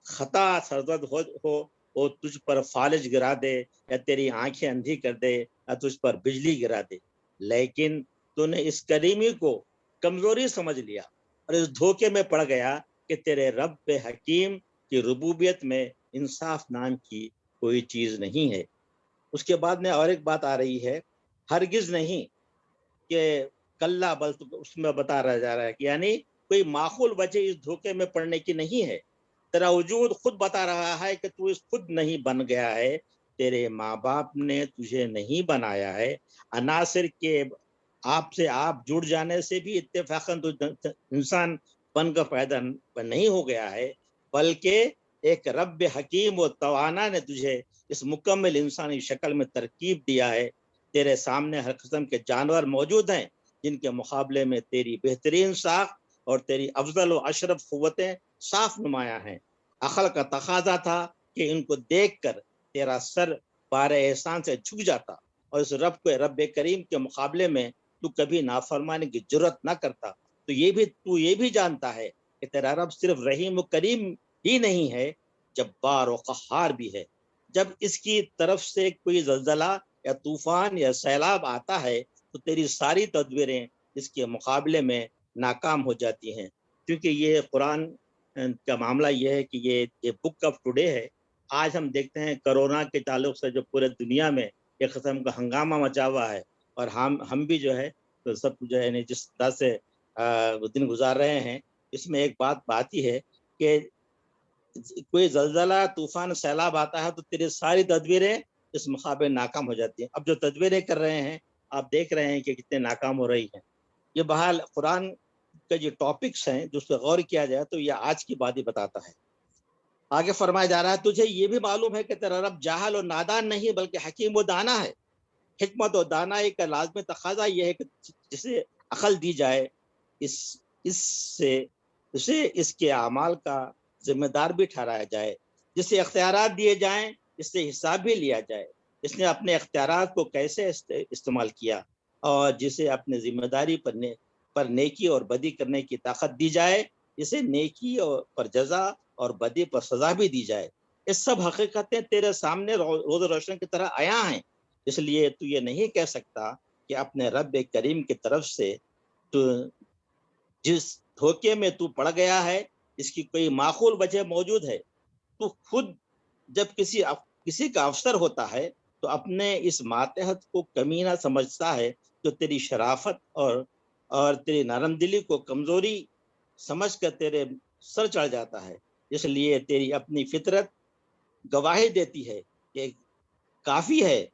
خطا سرزد ہو تجھ پر فالج گرا دے یا تیری آنکھیں اندھی کر دے یا تجھ پر بجلی گرا دے، لیکن تو نے اس کریمی کو کمزوری سمجھ لیا اور اس دھوکے میں پڑ گیا کہ تیرے رب حکیم کی ربوبیت میں انصاف نام کی کوئی چیز نہیں ہے. اس کے بعد میں اور ایک بات آ رہی ہے، ہرگز نہیں کہ کلا بل اس میں بتا رہا جا رہا ہے کہ یعنی کوئی معقول وجہ اس دھوکے میں پڑنے کی نہیں ہے. تیرا وجود خود بتا رہا ہے کہ تو اس خود نہیں بن گیا ہے، تیرے ماں باپ نے تجھے نہیں بنایا ہے، عناصر کے آپ سے آپ جڑ جانے سے بھی اتفاقاً تو انسان بن کا پیدا نہیں ہو گیا ہے، بلکہ ایک رب حکیم و توانا نے تجھے اس مکمل انسانی شکل میں ترکیب دیا ہے. تیرے سامنے ہر قسم کے جانور موجود ہیں جن کے مقابلے میں تیری بہترین ساخت اور تیری افضل و اشرف قوتیں صاف نمایاں ہیں. عقل کا تقاضا تھا کہ ان کو دیکھ کر تیرا سر بار احسان سے جھک جاتا اور اس رب کریم کے مقابلے میں تو کبھی نافرمانی کی جرت نہ کرتا. تو یہ بھی جانتا ہے کہ تیرا رب صرف رحیم و کریم ہی نہیں ہے، جبار و قہار بھی ہے. جب اس کی طرف سے کوئی زلزلہ یا طوفان یا سیلاب آتا ہے تو تیری ساری تدبیریں اس کے مقابلے میں ناکام ہو جاتی ہیں. کیونکہ یہ قرآن کا معاملہ یہ ہے کہ یہ بک آف ٹوڈے ہے. آج ہم دیکھتے ہیں کرونا کے تعلق سے جو پورے دنیا میں ایک قسم کا ہنگامہ مچا ہوا ہے، اور ہم بھی جو ہے تو سب جو ہے جس طرح سے دن گزار رہے ہیں، اس میں ایک بات ہی ہے کہ کوئی زلزلہ طوفان سیلاب آتا ہے تو تیری ساری تدبیریں اس مقابلے ناکام ہو جاتی ہیں. اب جو تدبیریں کر رہے ہیں آپ دیکھ رہے ہیں کہ کتنے ناکام ہو رہی ہیں. یہ بہرحال قرآن کے جو ٹاپکس ہیں جو اس پہ غور کیا جائے تو یہ آج کی بات ہی بتاتا ہے. آگے فرمایا جا رہا ہے تجھے یہ بھی معلوم ہے کہ تیرا رب جاہل اور نادان نہیں بلکہ حکیم و دانا ہے. حکمت و دانائی کا لازمی تقاضا یہ ہے کہ جسے عقل دی جائے اسے اس کے اعمال کا ذمہ دار بھی ٹھہرایا جائے، جسے اختیارات دیے جائیں اس سے حساب بھی لیا جائے، اس نے اپنے اختیارات کو کیسے استعمال کیا، اور جسے اپنے ذمہ داری پر نیکی اور بدی کرنے کی طاقت دی جائے، اسے نیکی پر جزا اور بدی پر سزا بھی دی جائے. اس سب حقیقتیں تیرے سامنے روز روشن کی طرح آیا ہیں، اس لیے تو یہ نہیں کہہ سکتا کہ اپنے رب کریم کی طرف سے تو جس دھوکے میں تو پڑ گیا ہے اس کی کوئی معقول وجہ موجود ہے. تو خود جب کسی کا افسر ہوتا ہے تو اپنے اس ماتحت کو کمینہ سمجھتا ہے جو تیری شرافت اور تیری نرم دلی کو کمزوری سمجھ کر تیرے سر چڑھ جاتا ہے. اس لیے تیری اپنی فطرت گواہی دیتی ہے کہ کافی ہے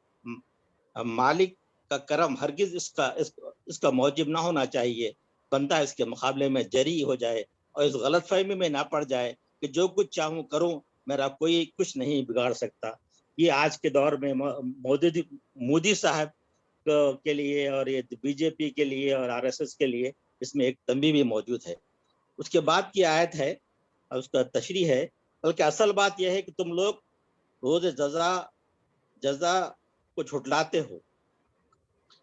مالک کا کرم ہرگز اس کا موجب نہ ہونا چاہیے، بندہ اس کے مقابلے میں جری ہو جائے اور اس غلط فہمی میں نہ پڑ جائے کہ جو کچھ چاہوں کروں میرا کوئی کچھ نہیں بگاڑ سکتا. یہ آج کے دور میں مودی صاحب کے لیے اور یہ بی جے پی کے لیے اور آر ایس ایس کے لیے اس میں ایک تنبیہ بھی موجود ہے. اس کے بعد کی آیت ہے اور اس کا تشریح ہے، بلکہ اصل بات یہ ہے کہ تم لوگ روز جزا کو جھٹلاتے ہو.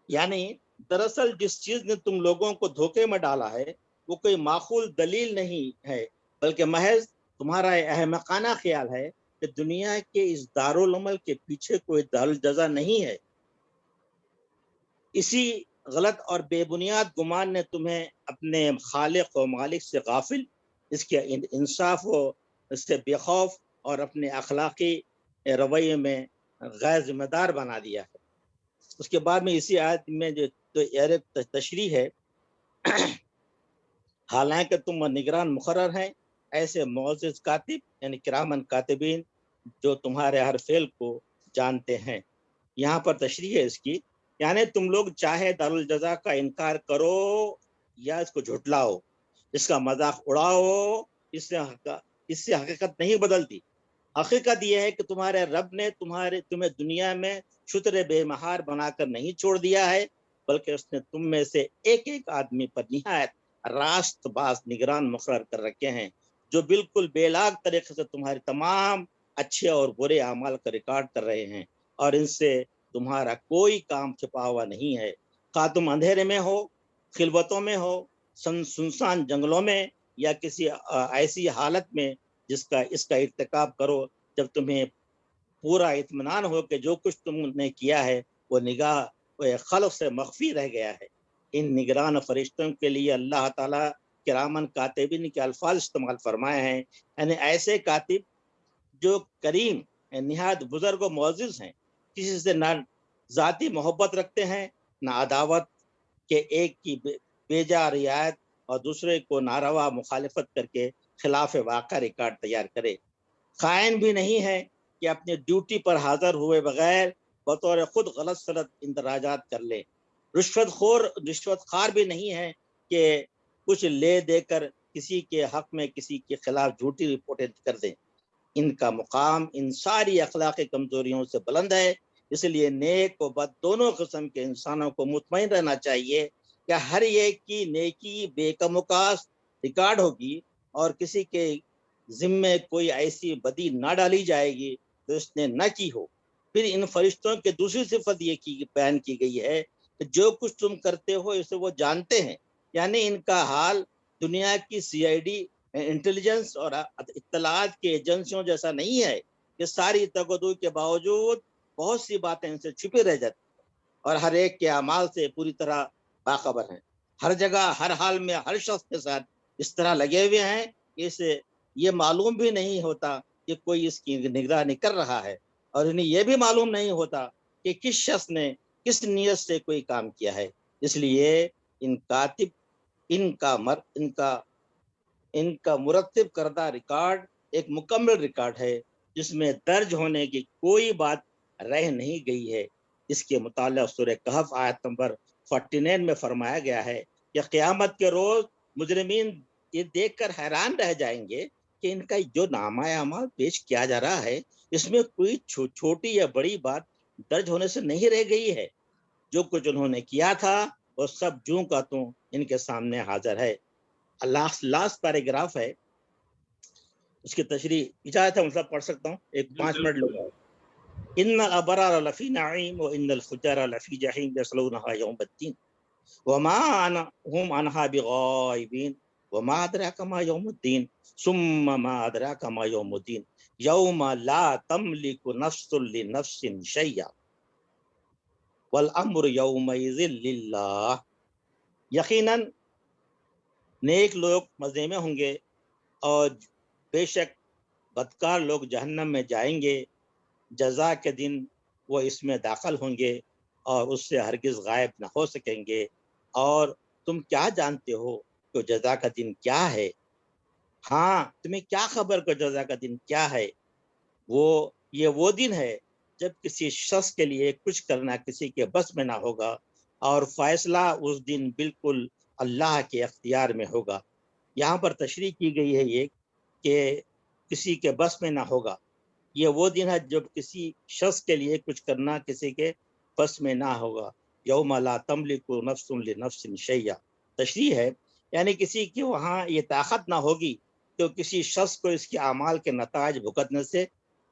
یعنی دراصل جس چیز نے تم لوگوں کو دھوکے میں ڈالا ہے وہ کوئی معقول دلیل نہیں ہے، بلکہ محض تمہارا احمقانہ خیال ہے کہ دنیا کے اس دارالعمل کے پیچھے کوئی دارالجزا نہیں ہے. اسی غلط اور بے بنیاد گمان نے تمہیں اپنے خالق و مالک سے غافل، اس کے انصاف و اس سے بے خوف اور اپنے اخلاقی رویے میں غیر ذمہ دار بنا دیا ہے۔ اس کے بعد میں اسی آیت میں جو تو تشریح ہے، حالانکہ تم نگران مقرر ہیں ایسے معزز کاتب یعنی کرامن کاتبین جو تمہارے ہر فعل کو جانتے ہیں۔ یہاں پر تشریح ہے اس کی، یعنی تم لوگ چاہے دارالجزا کا انکار کرو یا اس کو جھٹلاؤ، اس کا مذاق اڑاؤ، اس سے حقیقت نہیں بدلتی۔ حقیقت یہ ہے کہ تمہارے رب نے تمہیں دنیا میں شتر بے مہار بنا کر نہیں چھوڑ دیا ہے، بلکہ اس نے تم میں سے ایک ایک آدمی پر نہایت راست باز نگران مقرر کر رکھے ہیں، جو بالکل بے لاگ طریقے سے تمہارے تمام اچھے اور برے اعمال کا ریکارڈ کر رہے ہیں، اور ان سے تمہارا کوئی کام چھپا ہوا نہیں ہے۔ خواہ تم اندھیرے میں ہو، خلوتوں میں ہو، سنسان جنگلوں میں، یا کسی ایسی حالت میں اس کا ارتکاب کرو جب تمہیں پورا اطمینان ہو کہ جو کچھ تم نے کیا ہے وہ نگاہ خلق سے مخفی رہ گیا ہے۔ ان نگران فرشتوں کے لیے اللہ تعالیٰ کرامن کاتبین کے الفاظ استعمال فرمائے ہیں، یعنی ایسے کاتب جو کریم نہایت بزرگ و معزز ہیں، کسی سے نہ ذاتی محبت رکھتے ہیں نہ عداوت، کہ ایک کی بیجا رعایت اور دوسرے کو ناروا مخالفت کر کے خلاف واقع ریکارڈ تیار کرے۔ خائن بھی نہیں ہے کہ اپنی ڈیوٹی پر حاضر ہوئے بغیر بطور خود غلط سلط اندراجات کر لے۔ رشوت خور بھی نہیں ہے کہ کچھ لے دے کر کسی کے حق میں کسی کے خلاف جھوٹی رپورٹیں کر دیں۔ ان کا مقام ان ساری اخلاقی کمزوریوں سے بلند ہے، اس لیے نیک و بد دونوں قسم کے انسانوں کو مطمئن رہنا چاہیے کہ ہر ایک کی نیکی بے کم و کاست ریکارڈ ہوگی، اور کسی کے ذمے کوئی ایسی بدی نہ ڈالی جائے گی جو اس نے نہ کی ہو۔ پھر ان فرشتوں کی دوسری صفت یہ بیان کی گئی ہے کہ جو کچھ تم کرتے ہو اسے وہ جانتے ہیں، یعنی ان کا حال دنیا کی CID انٹیلیجنس اور اطلاعات کی ایجنسیوں جیسا نہیں ہے کہ ساری تگدو کے باوجود بہت سی باتیں ان سے چھپی رہ جاتی اور ہر ایک کے اعمال سے پوری طرح باخبر ہیں۔ ہر جگہ ہر حال میں ہر شخص کے ساتھ اس طرح لگے ہوئے ہیں کہ اسے یہ معلوم بھی نہیں ہوتا کہ کوئی اس کی نگرانی کر رہا ہے، اور انہیں یہ بھی معلوم نہیں ہوتا کہ کس شخص نے کس نیت سے کوئی کام کیا ہے۔ اس لیے ان کاتب ان کا مرتب کردہ ریکارڈ ایک مکمل ریکارڈ ہے جس میں درج ہونے کی کوئی بات رہ نہیں گئی ہے۔ اس کے متعلق سورہ کہف آیت نمبر 49 میں فرمایا گیا ہے کہ قیامت کے روز مجرمین یہ دیکھ کر حیران رہ جائیں گے کہ ان کا جو نامہ اعمال پیش کیا جا رہا ہے اس میں کوئی چھوٹی یا بڑی بات درج ہونے سے نہیں رہ گئی ہے۔ جو کچھ انہوں نے کیا تھا وہ سب جوں کا توں ان کے سامنے حاضر ہے۔ لاسٹ پیراگراف ہے، اس کی تشریح اجازت ہے مطلب پڑھ سکتا ہوں، ایک 5 منٹ لوں گا۔ ان الابرار لفی نعیم وان الفجار لفی جحیم یصلونها یوم الدین وما هم عنها بغائبین وما ادراک ما یوم الدین ثم ما ادراک ما یوم الدین یوم لا تملک نفس لنفس شیئا والامر یومئذ للہ۔ یقیناً نیک لوگ مزے میں ہوں گے اور بے شک بدکار لوگ جہنم میں جائیں گے۔ جزا کے دن وہ اس میں داخل ہوں گے اور اس سے ہرگز غائب نہ ہو سکیں گے۔ اور تم کیا جانتے ہو کہ جزا کا دن کیا ہے؟ ہاں تمہیں کیا خبر کہ جزا کا دن کیا ہے؟ یہ وہ دن ہے جب کسی شخص کے لیے کچھ کرنا کسی کے بس میں نہ ہوگا، اور فیصلہ اس دن بالکل اللہ کے اختیار میں ہوگا۔ یہاں پر تشریح کی گئی ہے یہ کہ کسی کے بس میں نہ ہوگا، یہ وہ دن ہے جب کسی شخص کے لیے کچھ کرنا کسی کے بس میں نہ ہوگا۔ یوم لا تملک نفس لنفس شیئا، تشریح ہے یعنی کسی کی وہاں یہ طاقت نہ ہوگی کہ کسی شخص کو اس کے اعمال کے نتائج بھگتنے سے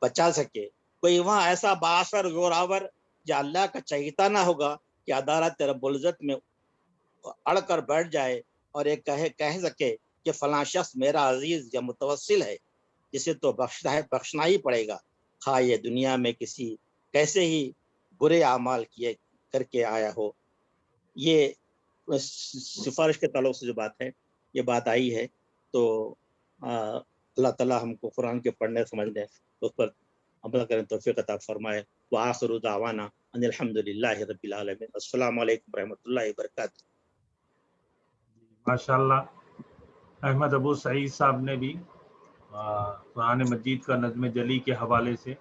بچا سکے۔ کوئی وہاں ایسا بااثر زوراور یا اللہ کا چہیتا نہ ہوگا کہ عدالت رب العزت میں اڑ کر بیٹھ جائے اور ایک کہہ سکے کہ فلاں شخص میرا عزیز یا متوسل ہے، جسے تو بخشنا ہی پڑے گا، خواہ یہ دنیا میں کسی کیسے ہی برے اعمال کیے کر کے آیا ہو۔ یہ سفارش کے تعلق سے جو بات ہے یہ بات آئی ہے، تو اللہ تعالیٰ ہم کو قرآن کے پڑھنے سمجھنے اس پر عمل کریں توفیق عطا فرمائے۔ وآخر دعوانا ان الحمدللہ رب العالمین. السلام علیکم ورحمۃ اللہ وبرکاتہ. ماشاءاللہ احمد ابو سعید صاحب نے بھی قرآن مجید کا نظم جلی کے حوالے سے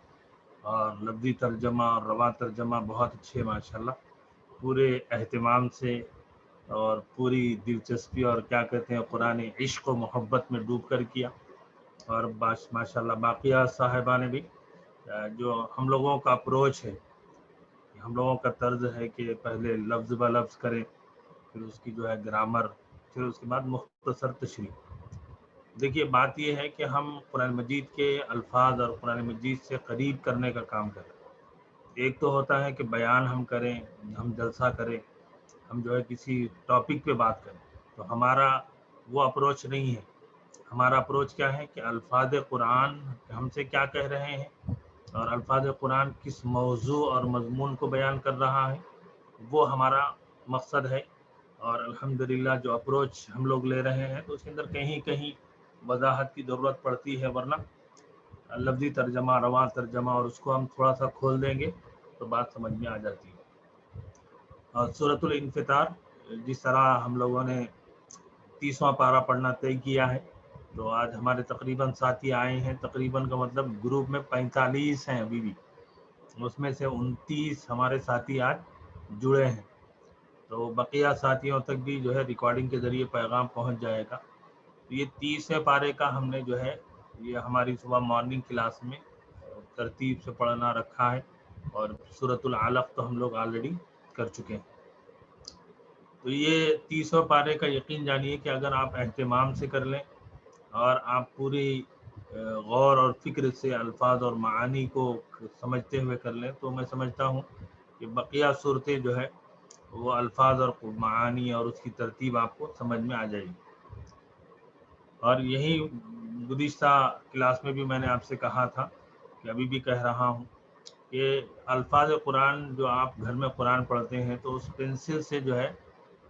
اور لفظی ترجمہ اور رواں ترجمہ بہت اچھے ماشاءاللہ پورے اہتمام سے اور پوری دلچسپی اور کیا کہتے ہیں قرآن عشق و محبت میں ڈوب کر کیا. اور ماشاءاللہ باقیہ صاحبہ نے بھی جو ہم لوگوں کا اپروچ ہے، ہم لوگوں کا طرز ہے کہ پہلے لفظ بہ لفظ کریں، پھر اس کی جو ہے گرامر، پھر اس کے بعد مختصر تشریح. دیکھیے بات یہ ہے کہ ہم قرآن مجید کے الفاظ اور قرآن مجید سے قریب کرنے کا کام کریں. ایک تو ہوتا ہے کہ بیان ہم کریں، ہم جلسہ کریں، ہم جو ہے کسی ٹاپک پہ بات کریں، تو ہمارا وہ اپروچ نہیں ہے. ہمارا اپروچ کیا ہے کہ الفاظ قرآن ہم سے کیا کہہ رہے ہیں اور الفاظ قرآن کس موضوع اور مضمون کو بیان کر رہا ہے، وہ ہمارا مقصد ہے. اور الحمدللہ جو اپروچ ہم لوگ لے رہے ہیں تو اس کے اندر کہیں کہیں وضاحت کی ضرورت پڑتی ہے، ورنہ لفظی ترجمہ، رواں ترجمہ اور اس کو ہم تھوڑا سا کھول دیں گے تو بات سمجھ میں آ جاتی ہے. اور سورۃ الانفطار جس طرح ہم لوگوں نے 30واں پارہ پڑھنا طے کیا ہے، تو آج ہمارے تقریباً ساتھی آئے ہیں. تقریباً کا مطلب گروپ میں 45 ہیں ابھی بھی، اس میں سے 29 ہمارے ساتھی آج جڑے ہیں. تو بقیہ ساتھیوں تک بھی جو ہے ریکارڈنگ کے ذریعے پیغام پہنچ جائے گا. یہ 30ویں پارے کا ہم نے جو ہے یہ ہماری صبح مارننگ کلاس میں ترتیب سے پڑھنا رکھا ہے، اور سورۃ العلق تو ہم لوگ آلریڈی کر چکے ہیں. تو یہ 30ویں پارے کا یقین جانیے کہ اگر آپ اہتمام سے کر لیں اور آپ پوری غور اور فکر سے الفاظ اور معانی کو سمجھتے ہوئے کر لیں، تو میں سمجھتا ہوں کہ بقیہ صورتیں جو ہے وہ الفاظ اور معانی اور اس کی ترتیب آپ کو سمجھ میں آ جائے گی. اور یہی گزشتہ کلاس میں بھی میں نے آپ سے کہا تھا کہ ابھی بھی کہہ رہا ہوں کہ الفاظ قرآن جو آپ گھر میں قرآن پڑھتے ہیں تو اس پنسل سے جو ہے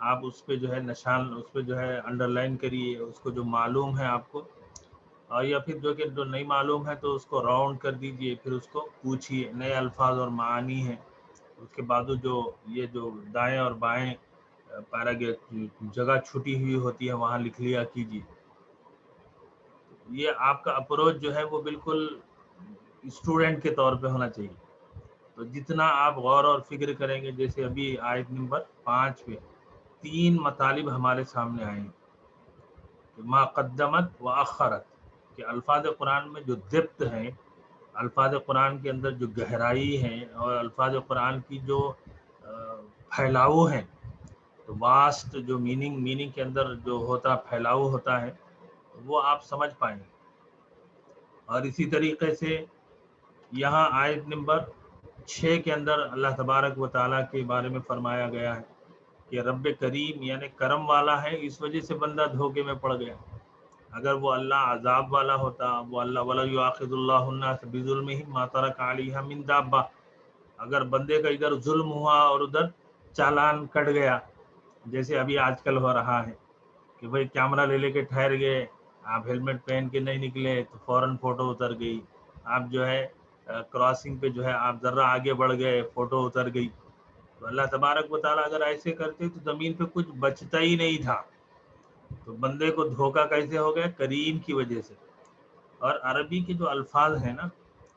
آپ اس پہ جو ہے نشان، اس پہ جو ہے انڈر لائن کریے اس کو جو معلوم ہے آپ کو، اور یا پھر جو نہیں معلوم ہے تو اس کو راؤنڈ کر دیجئے، پھر اس کو پوچھیے. نئے الفاظ اور معانی ہیں، اس کے بعد جو یہ جو دائیں اور بائیں جگہ چھٹی ہوئی ہوتی ہے وہاں لکھ لیا کیجیے. یہ آپ کا اپروچ جو ہے وہ بالکل اسٹوڈنٹ کے طور پہ ہونا چاہیے. تو جتنا آپ غور اور فکر کریں گے، جیسے ابھی آیت نمبر 5 پہ 3 مطالب ہمارے سامنے آئے ہیں، ما قدمت و اخرت، کہ الفاظ قرآن میں جو ڈیپتھ ہے، الفاظ قرآن کے اندر جو گہرائی ہے، اور الفاظ قرآن کی جو پھیلاؤ ہے، تو واسٹ جو میننگ کے اندر جو ہوتا پھیلاؤ ہوتا ہے وہ آپ سمجھ پائیں گے. اور اسی طریقے سے یہاں آیت نمبر 6 کے اندر اللہ تبارک و تعالیٰ کے بارے میں فرمایا گیا ہے کہ رب کریم یعنی کرم والا ہے، اس وجہ سے بندہ دھوکے میں پڑ گیا. اگر وہ اللہ عذاب والا ہوتا، وہ اللہ وَلَا يُؤَاخِذُ اللَّهُ النَّاسَ بِظُلْمِهِمْ مَا تَرَكَ عَلَيْهَا مِن دَابَّةٍ، اگر بندے کا ادھر ظلم ہوا اور ادھر چالان کٹ گیا، جیسے ابھی آج کل ہو رہا ہے کہ بھئی کیمرہ لے کے ٹھہر گئے، آپ ہیلمٹ پہن کے نہیں نکلے تو فوراً فوٹو اتر گئی، آپ جو ہے کراسنگ پہ جو ہے آپ ذرہ آگے بڑھ گئے، فوٹو اتر گئی. تو اللہ تبارک و تعالیٰ اگر ایسے کرتے تو زمین پہ کچھ بچتا ہی نہیں تھا. تو بندے کو دھوکہ کیسے ہو گیا؟ کریم کی وجہ سے. اور عربی کے جو الفاظ ہیں نا،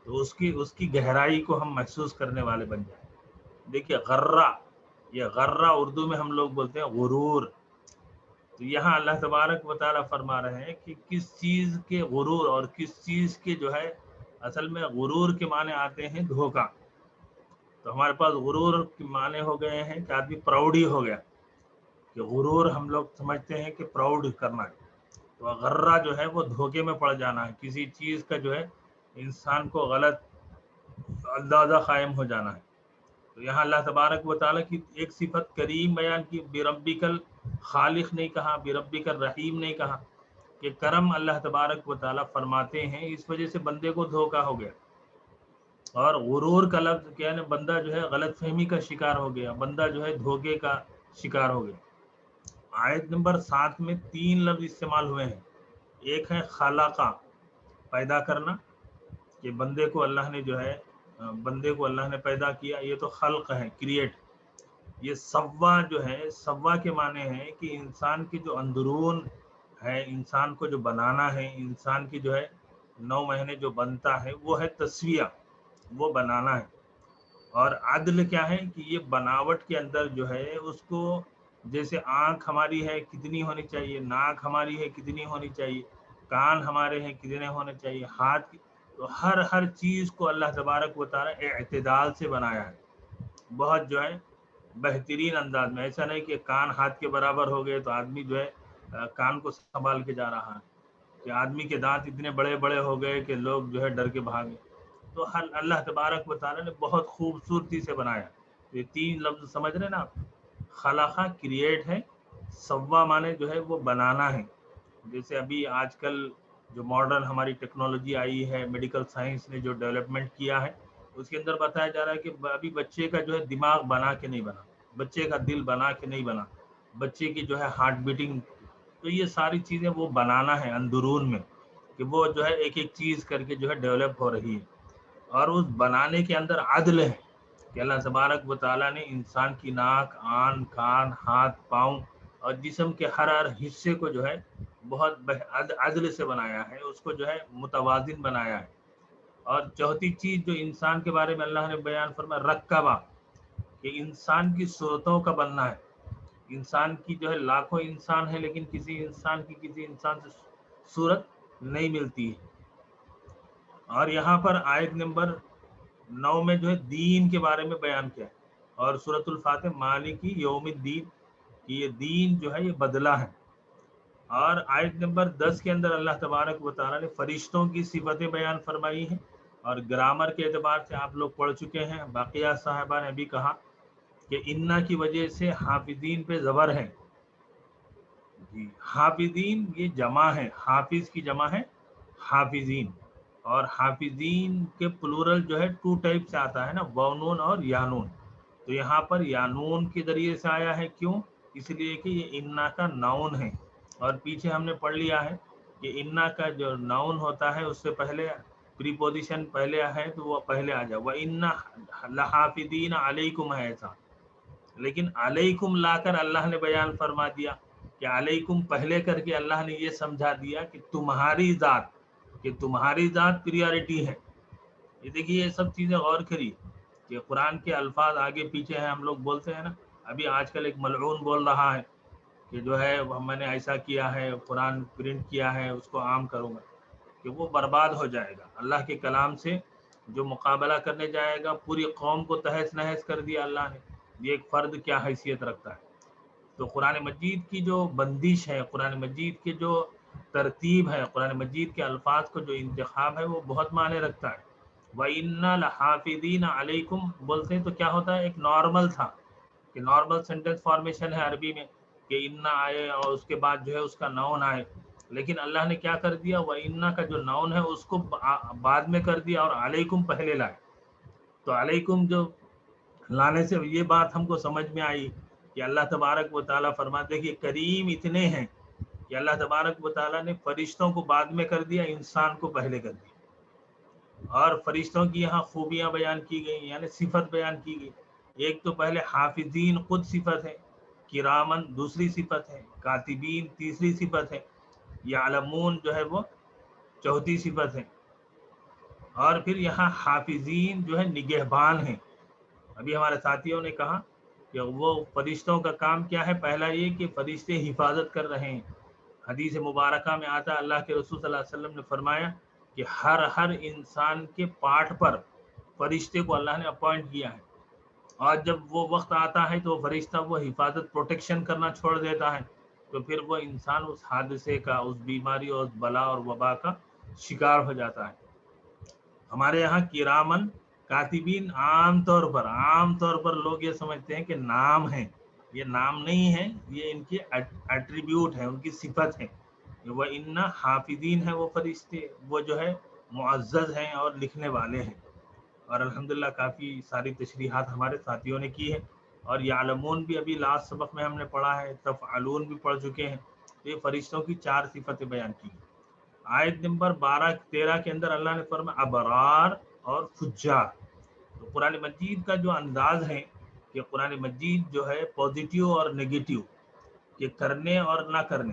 تو اس کی گہرائی کو ہم محسوس کرنے والے بن جائیں. دیکھیے غرہ، یہ غرہ اردو میں ہم لوگ بولتے ہیں غرور. تو یہاں اللہ تبارک و تعالیٰ فرما رہے ہیں کہ کس چیز کے غرور اور کس چیز کے جو ہے اصل میں غرور کے معنی آتے ہیں دھوکہ. تو ہمارے پاس غرور کے معنی ہو گئے ہیں کہ آدمی پراؤڈ ہی ہو گیا، کہ غرور ہم لوگ سمجھتے ہیں کہ پراؤڈ کرنا ہے. تو غرہ جو ہے وہ دھوکے میں پڑ جانا ہے، کسی چیز کا جو ہے انسان کو غلط اندازہ قائم ہو جانا ہے. تو یہاں اللہ تبارک و تعالیٰ کی ایک صفت کریم بیان کی، بربک الخالق نہیں کہا، بربک الرحیم نہیں کہا، کہ کرم اللہ تبارک و تعالیٰ فرماتے ہیں اس وجہ سے بندے کو دھوکہ ہو گیا. اور غرور کا لفظ کیا ہے، بندہ جو ہے غلط فہمی کا شکار ہو گیا، بندہ جو ہے دھوکے کا شکار ہو گیا. آیت نمبر 7 میں 3 لفظ استعمال ہوئے ہیں. ایک ہے خلقہ، پیدا کرنا، کہ بندے کو اللہ نے جو ہے بندے کو اللہ نے پیدا کیا، یہ تو خلق ہے، کریٹ. یہ سوا جو ہے، سوا کے معنی ہے کہ انسان کی جو اندرون ہے، انسان کو جو بنانا ہے، انسان کی جو ہے 9 مہینے جو بنتا ہے وہ ہے تسویہ، وہ بنانا ہے. اور عدل کیا ہے کہ یہ بناوٹ کے اندر جو ہے اس کو، جیسے آنکھ ہماری ہے کتنی ہونی چاہیے، ناک ہماری ہے کتنی ہونی چاہیے، کان ہمارے ہیں کتنے ہونے چاہیے، ہاتھ، تو ہر چیز کو اللہ تبارک و تعالی اعتدال سے بنایا ہے، بہت جو ہے بہترین انداز میں. ایسا نہیں کہ کان ہاتھ کے برابر ہو گئے تو آدمی جو ہے کان کو سنبھال کے جا رہا ہے، کہ آدمی کے دانت اتنے بڑے بڑے ہو گئے کہ لوگ جو ہے ڈر کے بھاگے. تو اللہ تبارک و تعالی نے بہت خوبصورتی سے بنایا. یہ 3 لفظ سمجھ رہے نا آپ، خلقہ کریٹ ہے، سوا مانے جو ہے وہ بنانا ہے. جیسے ابھی آج کل جو ماڈرن ہماری ٹیکنالوجی آئی ہے، میڈیکل سائنس نے جو ڈیولپمنٹ کیا ہے، اس کے اندر بتایا جا رہا ہے کہ ابھی بچے کا جو ہے دماغ بنا کے نہیں بنا، بچے کا دل بنا کے نہیں بنا، بچے کی جو ہے ہارٹ بیٹنگ، تو یہ ساری چیزیں وہ بنانا ہے اندرون میں، کہ وہ جو ہے ایک ایک چیز کر کے جو ہے ڈیولپ ہو رہی ہے. اور اس بنانے کے اندر عدل ہے کہ اللہ تبارک و تعالیٰ نے انسان کی ناک، آن، کان، ہاتھ، پاؤں اور جسم کے ہر حصے کو جو ہے بہت عدل سے بنایا ہے، اس کو جو ہے متوازن بنایا ہے. اور چوتھی چیز جو انسان کے بارے میں اللہ نے بیان فرمایا، رکبہ، کہ انسان کی صورتوں کا بننا ہے. انسان کی جو ہے لاکھوں انسان ہے، لیکن کسی انسان سے صورت نہیں ملتی ہے. اور یہاں پر آیت نمبر 9 میں جو ہے دین کے بارے میں بیان کیا ہے، اور سورۃ الفاتح مالکی یوم الدین، کہ یہ دین جو ہے یہ بدلہ ہے. اور آیت نمبر 10 کے اندر اللہ تبارک و تعالیٰ نے فرشتوں کی صفتیں بیان فرمائی ہیں. اور گرامر کے اعتبار سے آپ لوگ پڑھ چکے ہیں، باقیہ صاحبہ نے بھی کہا کہ انا کی وجہ سے حافظین پہ زبر ہے. جی، حافظین یہ جمع ہے، حافظ کی جمع ہے حافظین. اور حافظین کے پلورل جو ہے 2 ٹائپ سے آتا ہے نا، وانون اور یانون. تو یہاں پر یانون کے ذریعے سے آیا ہے، کیوں؟ اس لیے کہ یہ انا کا ناؤن ہے. اور پیچھے ہم نے پڑھ لیا ہے کہ انا کا جو ناؤن ہوتا ہے اس سے پہلے پری پوزیشن پہلے ہے تو وہ پہلے آ جائے. وَإِنَّ لَحَافِظِينَ عَلَيْكُمْ ہے ایسا، لیکن علیکم لا کر اللہ نے بیان فرما دیا کہ علیکم پہلے کر کے اللہ نے یہ سمجھا دیا کہ تمہاری ذات، کہ تمہاری ذات پریارٹی ہے. یہ دیکھیے یہ سب چیزیں غور کریے کہ قرآن کے الفاظ آگے پیچھے ہیں. ہم لوگ بولتے ہیں نا، ابھی آج کل ایک ملعون بول رہا ہے کہ جو ہے میں نے ایسا کیا ہے، قرآن پرنٹ کیا ہے، اس کو عام کروں گا، کہ وہ برباد ہو جائے گا. اللہ کے کلام سے جو مقابلہ کرنے جائے گا، پوری قوم کو تہس نہس کر دیا اللہ نے. یہ ایک فرد کیا حیثیت رکھتا ہے. تو قرآن مجید کی جو بندش ہے، قرآن مجید کی جو ترتیب ہے، قرآن مجید کے الفاظ کو جو انتخاب ہے، وہ بہت معنی رکھتا ہے. وَإِنَّا لَحَافِظِينَ عَلَيْكُمْ بولتے ہیں تو کیا ہوتا ہے، ایک نارمل تھا، کہ نارمل سینٹنس فارمیشن ہے عربی میں، کہ انا آئے اور اس کے بعد جو ہے اس کا ناؤن آئے. لیکن اللہ نے کیا کر دیا، وَإِنَّا کا جو ناؤن ہے اس کو بعد میں کر دیا اور علیکم پہلے لائے. تو علیکم جو لانے سے یہ بات ہم کو سمجھ میں آئی کہ اللہ تبارک و تعالیٰ فرماتے ہیں کہ کریم اتنے ہیں کہ اللہ تبارک و تعالیٰ نے فرشتوں کو بعد میں کر دیا، انسان کو پہلے کر دیا. اور فرشتوں کی یہاں خوبیاں بیان کی گئی، یعنی صفت بیان کی گئی. ایک تو پہلے حافظین خود صفت ہے، کرامن دوسری صفت ہے، کاتبین تیسری صفت ہے، یعلمون جو ہے وہ چوتھی صفت ہے. اور پھر یہاں حافظین جو ہے نگہبان ہیں. ابھی ہمارے ساتھیوں نے کہا کہ وہ فرشتوں کا کام کیا ہے، پہلا یہ کہ فرشتے حفاظت کر رہے ہیں. حدیث مبارکہ میں آتا ہے، اللہ کے رسول صلی اللہ علیہ وسلم نے فرمایا کہ ہر انسان کے پاٹھ پر فرشتے کو اللہ نے اپوائنٹ کیا ہے. اور جب وہ وقت آتا ہے تو فرشتہ وہ حفاظت پروٹیکشن کرنا چھوڑ دیتا ہے، تو پھر وہ انسان اس حادثے کا، اس بیماری اور اس بلا اور وبا کا شکار ہو جاتا ہے. ہمارے یہاں کرامن کاتبین عام طور پر لوگ یہ سمجھتے ہیں کہ نام ہے. یہ نام نہیں ہے، یہ ان کی ایٹریبیوٹ ہے، ان کی صفت ہے. وہ ان حافظین ہے، وہ فرشتے وہ جو ہے معزز ہیں اور لکھنے والے ہیں. اور الحمدللہ کافی ساری تشریحات ہمارے ساتھیوں نے کی ہے. اور یعلمون بھی ابھی لاسٹ سبق میں ہم نے پڑھا ہے، تفعلون بھی پڑھ چکے ہیں. تو یہ فرشتوں کی 4 صفتیں بیان کی. آیت نمبر 12-13 کے اندر اللہ نے فرمایا ابرار اور فجار. قرآن مجید کا جو انداز ہے کہ قرآن مجید جو ہے پازیٹیو اور نگیٹیو کہ کرنے اور نہ کرنے،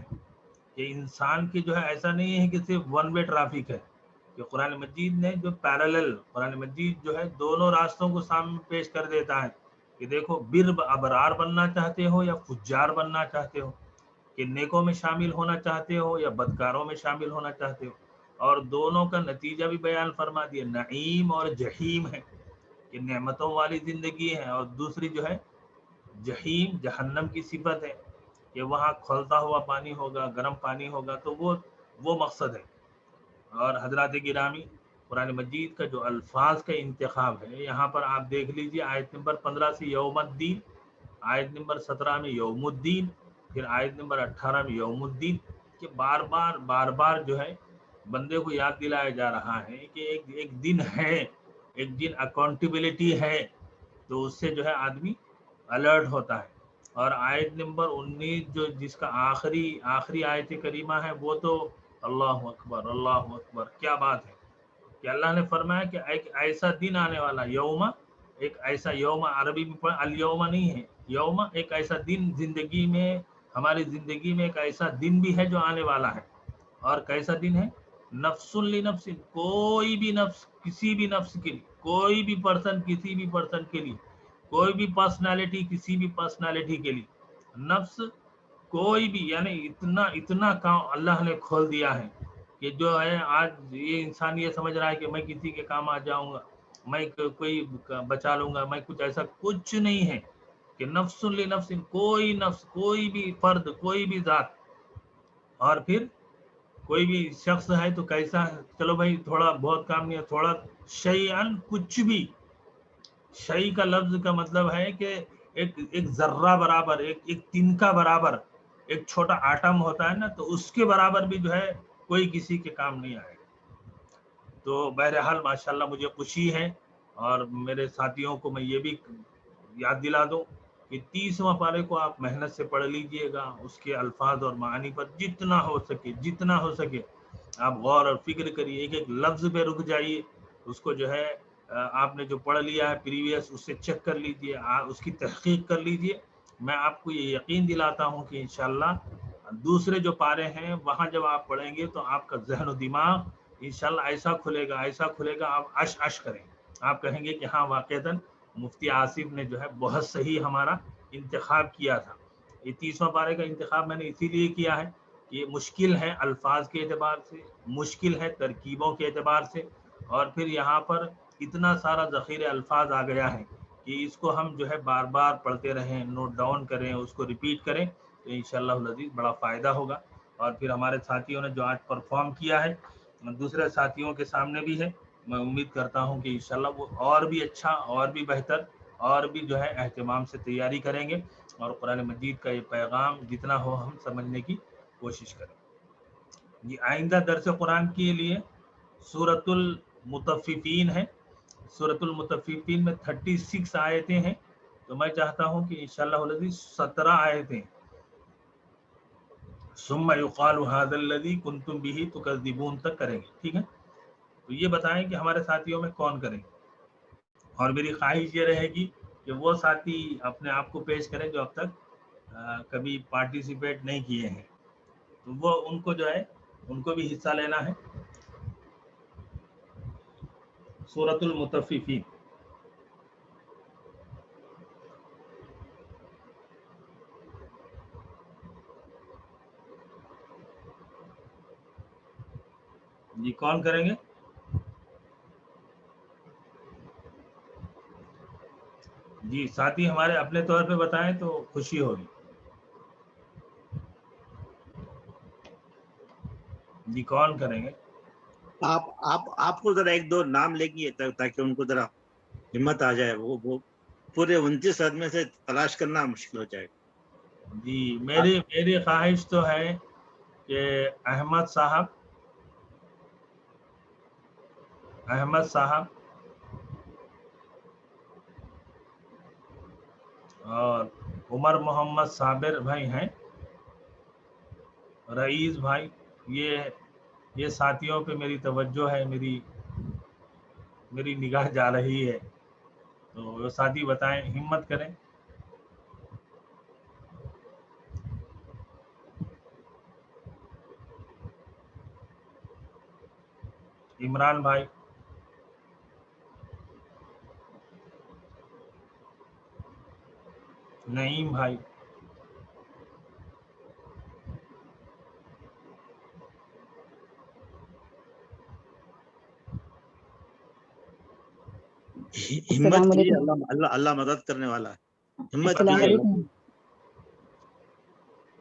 کہ انسان کی جو ہے ایسا نہیں ہے کہ صرف ون وے ٹرافک ہے، کہ قرآن مجید نے جو پیرالل قرآن مجید جو ہے دونوں راستوں کو سامنے پیش کر دیتا ہے کہ دیکھو ابرار بننا چاہتے ہو یا فجار بننا چاہتے ہو، کہ نیکوں میں شامل ہونا چاہتے ہو یا بدکاروں میں شامل ہونا چاہتے ہو، اور دونوں کا نتیجہ بھی بیان فرما دیا، نعیم اور جہیم ہے کہ نعمتوں والی زندگی ہے، اور دوسری جو ہے جہیم جہنم کی صفت ہے کہ وہاں کھولتا ہوا پانی ہوگا، گرم پانی ہوگا، تو وہ مقصد ہے۔ اور حضرات گرامی، قرآن مجید کا جو الفاظ کا انتخاب ہے، یہاں پر آپ دیکھ لیجئے آیت نمبر 15 سے یوم الدین، آیت نمبر 17 میں یوم الدین، پھر آیت نمبر 18 میں یوم الدین، کہ بار بار جو ہے بندے کو یاد دلایا جا رہا ہے کہ ایک دن ہے، ایک دن اکاؤنٹیبلٹی ہے، تو اس سے جو ہے آدمی الرٹ ہوتا ہے۔ اور آیت نمبر 19 جو جس کا آخری آیت کریمہ ہے، وہ تو اللہ اکبر اللہ اکبر، کیا بات ہے کہ اللہ نے فرمایا کہ ایک ایسا دن آنے والا، یوم، ایک ایسا یوم، عربی میں الیوم نہیں ہے، یوم ایک ایسا دن زندگی میں، ہماری زندگی میں ایک ایسا دن بھی ہے جو آنے والا ہے، اور کیسا دن ہے؟ نفس لنفس، کوئی بھی نفس کسی بھی نفس کے لیے، کوئی بھی پرسن کسی بھی پرسن کے لیے، کوئی بھی پرسنالٹی کسی بھی پرسنالٹی کے لیے، نفس کوئی بھی، یعنی اتنا کام اللہ نے کھول دیا ہے کہ جو ہے آج یہ انسان یہ سمجھ رہا ہے کہ میں کسی کے کام آ جاؤں گا، میں کوئی بچا لوں گا، میں کچھ ایسا کچھ نہیں ہے کہ نفس لنفس، کوئی نفس، کوئی بھی فرد، کوئی بھی ذات، اور پھر کوئی بھی شخص ہے تو کیسا ہے، چلو بھائی تھوڑا بہت کام نہیں ہے، تھوڑا شیئن، کچھ بھی، شیء کا لفظ کا مطلب ہے کہ ایک ذرہ برابر، ایک تنکا برابر، ایک چھوٹا آٹم ہوتا ہے نا، تو اس کے برابر بھی جو ہے کوئی کسی کے کام نہیں آئے گا۔ تو بہرحال ماشاءاللہ مجھے خوشی ہے، اور میرے ساتھیوں کو میں یہ بھی یاد دلا دوں کہ 30واں پارے کو آپ محنت سے پڑھ لیجئے گا، اس کے الفاظ اور معانی پر جتنا ہو سکے آپ غور اور فکر کریے، ایک لفظ پہ رک جائیے، اس کو جو ہے آپ نے جو پڑھ لیا ہے پریویس، اس سے چیک کر لیجئے، اس کی تحقیق کر لیجئے۔ میں آپ کو یہ یقین دلاتا ہوں کہ انشاءاللہ دوسرے جو پارے ہیں وہاں جب آپ پڑھیں گے تو آپ کا ذہن و دماغ انشاءاللہ ایسا کھلے گا، آپ عش کریں، آپ کہیں گے کہ ہاں واقعتاً مفتی آصف نے جو ہے بہت صحیح ہمارا انتخاب کیا تھا۔ یہ 30واں پارے کا انتخاب میں نے اسی لیے کیا ہے کہ یہ مشکل ہے الفاظ کے اعتبار سے، مشکل ہے ترکیبوں کے اعتبار سے، اور پھر یہاں پر اتنا سارا ذخیرہ الفاظ آ گیا ہے کہ اس کو ہم جو ہے بار بار پڑھتے رہیں، نوٹ ڈاؤن کریں، اس کو ریپیٹ کریں، تو انشاءاللہ العزیز بڑا فائدہ ہوگا۔ اور پھر ہمارے ساتھیوں نے جو آج پرفارم کیا ہے دوسرے ساتھیوں کے سامنے بھی ہے، میں امید کرتا ہوں کہ انشاءاللہ وہ اور بھی اچھا، اور بھی بہتر، اور بھی جو ہے اہتمام سے تیاری کریں گے، اور قرآن مجید کا یہ پیغام جتنا ہو ہم سمجھنے کی کوشش کریں۔ یہ آئندہ درس قرآن کے لیے سورۃ المطففین ہے، سورۃ المطففین میں 36 آیتیں ہیں، تو میں چاہتا ہوں کہ انشاءاللہ العزیز 17 آیتیں ثم یقال ھذا الذی کنتم بہ تکذبون تک کریں گے، ٹھیک ہے؟ تو یہ بتائیں کہ ہمارے ساتھیوں میں کون کریں گے، اور میری خواہش یہ رہے گی کہ وہ ساتھی اپنے آپ کو پیش کریں جو اب تک کبھی پارٹیسپیٹ نہیں کیے ہیں، تو وہ ان کو جو ہے ان کو بھی حصہ لینا ہے۔ سورۃ المطففین، جی کون کریں گے؟ جی ساتھی ہمارے اپنے طور پہ بتائیں تو خوشی ہوگی۔ جی کون کریں گے؟ آپ کو ذرا ایک دو نام لکھیے تاکہ ان کو ذرا ہمت آ جائے، وہ پورے 29 آدمی سے تلاش کرنا مشکل ہو جائے گا۔ جی میری خواہش تو ہے کہ احمد صاحب اور عمر محمد صابر بھائی ہیں، رئیس بھائی، یہ ساتھیوں پہ میری توجہ ہے، میری نگاہ جا رہی ہے، تو وہ ساتھی بتائیں، ہمت کریں. عمران بھائی، نعیم بھائی، ہمت السلام کیجیے، علیکم. اللہ اللہ مدد کرنے والا ہے. ہمت السلام کیجیے. علیکم.